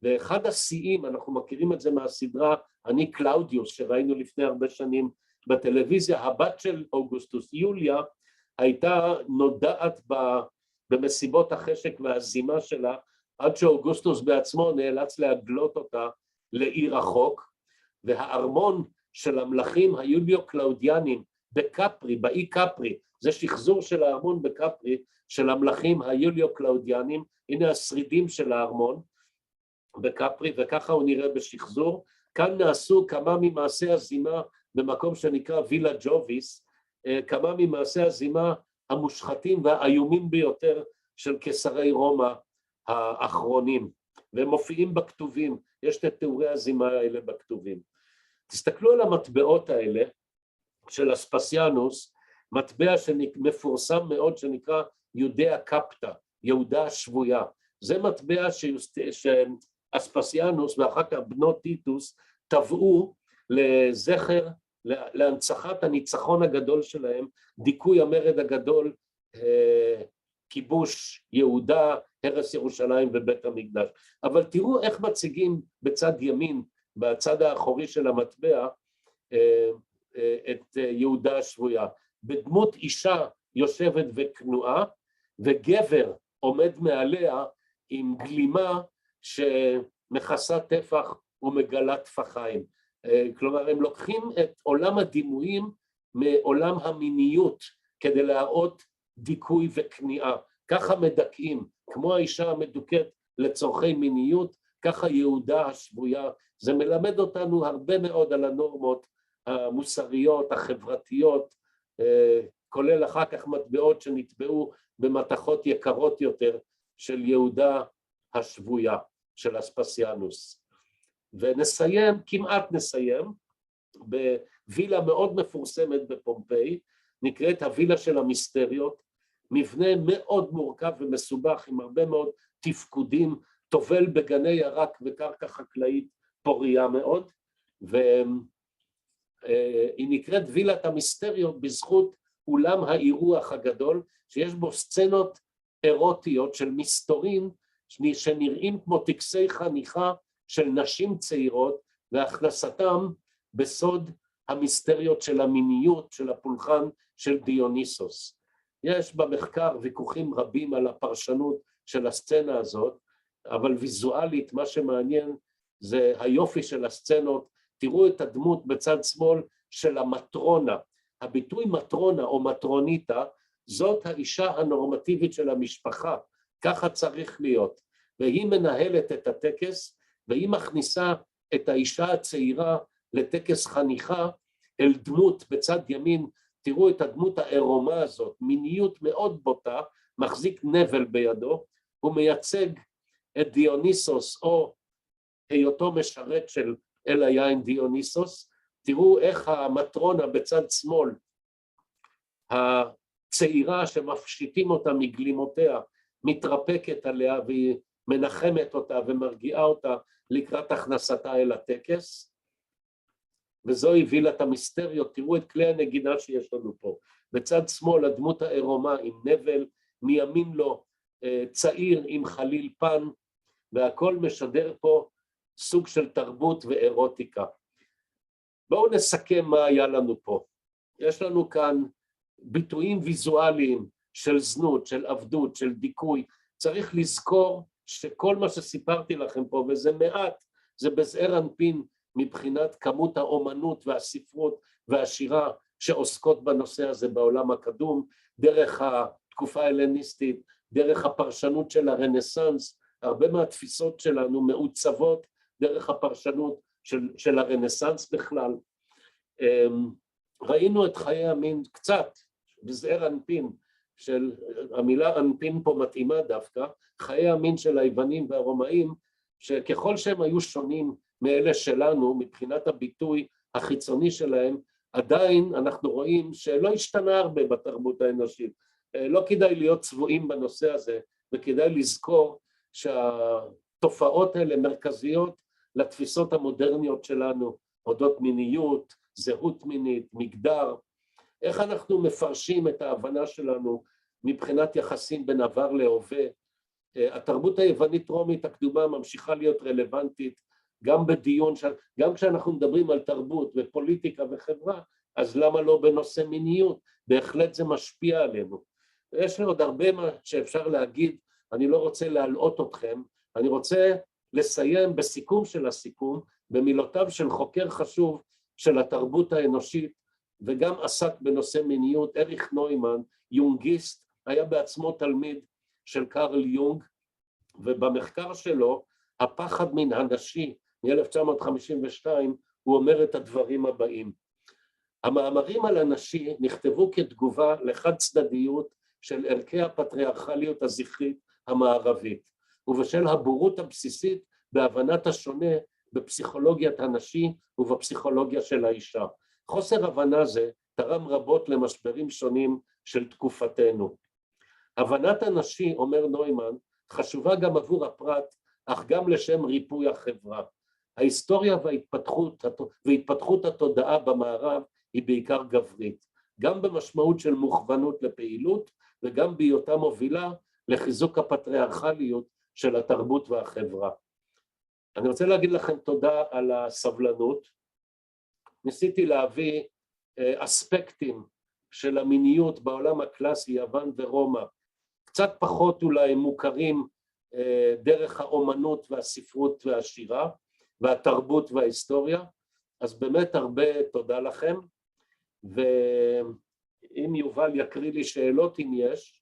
ואחד השיאים, אנחנו מכירים את זה מהסדרה אני קלאודיוס שראינו לפני הרבה שנים בטלוויזיה, הבת של אוגוסטוס יוליה הייתה נודעת במסיבות החשק והזימה שלה, עד שאוגוסטוס בעצמו נאלץ להגלות אותה לעיר רחוק, והארמון של המלכים היוליו קלאודיאנים בקפרי, באי קפרי, זה שחזור של הארמון בקפרי של המלכים היוליו קלאודיאנים, הנה השרידים של הארמון בקפרי, וככה הוא נראה בשחזור. כאן נעשו כמה ממעשי הזימה במקום שנקרא וילה ג'וביס, כמה ממעשי הזימה המושחתים והאיומים ביותר של קיסרי רומא האחרונים, והם מופיעים בכתובים, יש את תיאורי הזימה האלה בכתובים. תסתכלו על המטבעות האלה של אספסיאנוס, מטבע שמפורסם מאוד שנקרא יודעה קפטה, יהודה השבויה, זה מטבע שאספסיאנוס ואחר כך בנו טיטוס טבעו לזכר, להנצחת הניצחון הגדול שלהם, דיכוי המרד הגדול, כיבוש יהודה, הרס ירושלים ובית המקדש. אבל תראו איך מציגים בצד ימין, בצד האחורי של המטבע, את יהודה השבויה, בדמות אישה יושבת וכנועה, וגבר עומד מעליה עם גלימה שמכסה טפח ומגלה טפחיים. כלומר, הם לוקחים את עולם הדימויים מעולם המיניות כדי להראות דיכוי וכניעה. ככה מדכאים, כמו האישה המדוכאת לצורכי מיניות, ככה יהודה השבויה. זה מלמד אותנו הרבה מאוד על הנורמות המוסריות, החברתיות, כולל אחר כך מטבעות שנטבעו במתכות יקרות יותר של יהודה השבויה, של אספסיאנוס. ונסיים, כמעט נסיים, בווילה מאוד מפורסמת בפומפיי, נקראת הווילה של המיסטריות, מבנה מאוד מורכב ומסובך עם הרבה מאוד תפקודים, טובל בגני ירק וקרקע חקלאית פוריה מאוד, והיא נקראת וילת המיסטריות בזכות אולם האירוח הגדול, שיש בו סצנות אירוטיות של מסתורין שנראים כמו טקסי חניכה של נשים צעירות, והכנסתם בסוד המיסטריות של המיניות, של הפולחן של דיוניסוס. יש במחקר ויכוחים רבים על הפרשנות של הסצנה הזאת, אבל ויזואלית מה שמעניין זה היופי של הסצנות. תראו את הדמות בצד שמאל של המטרונה. הביטוי מטרונה או מטרוניטה, זאת האישה הנורמטיבית של המשפחה, ככה צריך להיות. והיא מנהלת את הטקס, והיא מכניסה את האישה הצעירה לטקס חניכה אל דמות בצד ימין. תראו את הדמות העירומה הזאת, מיניות מאוד בוטה, מחזיק נבל בידו, הוא מייצג את דיוניסוס או היותו משרת של אל היין דיוניסוס. תראו איך המטרונה בצד שמאל, הצעירה שמפשיטים אותה מגלימותיה, מתרפקת עליה והיא מנחמת אותה ומרגיעה אותה לקראת הכנסתה אל הטקס. וזוהי וילת המיסטריות. תראו את כלי הנגינה שיש לנו פה. בצד שמאל הדמות העירומה עם נבל, מימין לו צעיר עם חליל פן, והכל משדר פה סוג של תרבות ואירוטיקה. בואו נסכם מה היה לנו פה. יש לנו כאן ביטויים ויזואליים של זנות, של עבדות, של דיכוי. צריך לזכור שכל מה שסיפרתי לכם פה, וזה מעט, זה בזעיר אנפין מבחינת כמות האומנות והספרות והשירה שעוסקות בנושא הזה בעולם הקדום, דרך התקופה ההלניסטית, דרך הפרשנות של הרנסנס. הרבה מהתפיסות שלנו מעוצבות דרך הפרשנות של הרנסנס בכלל. ראינו את חיי המין קצת, בזעיר אנפין, המילה אנפין פה מתאימה דווקא, חיי המין של היוונים והרומאים, שככל שהם היו שונים מאלה שלנו מבחינת הביטוי החיצוני שלהם, עדיין אנחנו רואים שלא השתנה הרבה בתרבות האנושית. לא כדאי להיות צבועים בנושא הזה, וכדאי לזכור שהתופעות האלה מרכזיות לתפיסות המודרניות שלנו, אודות מיניות, זהות מינית, מגדר. איך אנחנו מפרשים את ההבנה שלנו מבחינת יחסים בין עבר להווה. התרבות היוונית רומית הקדומה ממשיכה להיות רלוונטית גם בדיון, גם כשאנחנו מדברים על תרבות ופוליטיקה וחברה, אז למה לא בנושא מיניות? בהחלט זה משפיע עלינו. יש לי עוד הרבה מה שאפשר להגיד, אני לא רוצה להלאות אתכם, אני רוצה לסיים בסיכום של הסיכום, במילותיו של חוקר חשוב של התרבות האנושית, וגם עסק בנושא מיניות, אריך נוימן, יונגיסט, היה בעצמו תלמיד של קרל יונג, ובמחקר שלו, הפחד מן הנשי, מ-1952, הוא אומר את הדברים הבאים. המאמרים על הנשי נכתבו כתגובה לחד צדדיות של ערכי הפטריארכליות הזכרית המערבית, ובשל הבורות הבסיסית בהבנת השונה בפסיכולוגיית הנשי ובפסיכולוגיה של האישה. חוסר הבנה זה תרם רבות למשברים שונים של תקופתנו. הבנת הנשי, אומר נוימן, חשובה גם עבור הפרט, אך גם לשם ריפוי החברה. ההיסטוריה והתפתחות התודעה במערב היא בעיקר גברית, גם במשמעות של מוכוונות לפעילות, וגם בהיותה מובילה לחיזוק הפטריארכליות של התרבות והחברה. אני רוצה להגיד לכם תודה על הסבלנות. ניסיתי להביא אספקטים של המיניות בעולם הקלאסי, יוון ורומא, קצת פחות אולי מוכרים דרך האומנות והספרות והשירה, והתרבות וההיסטוריה, אז באמת הרבה תודה לכם, ואם יובל יקריא לי שאלות אם יש,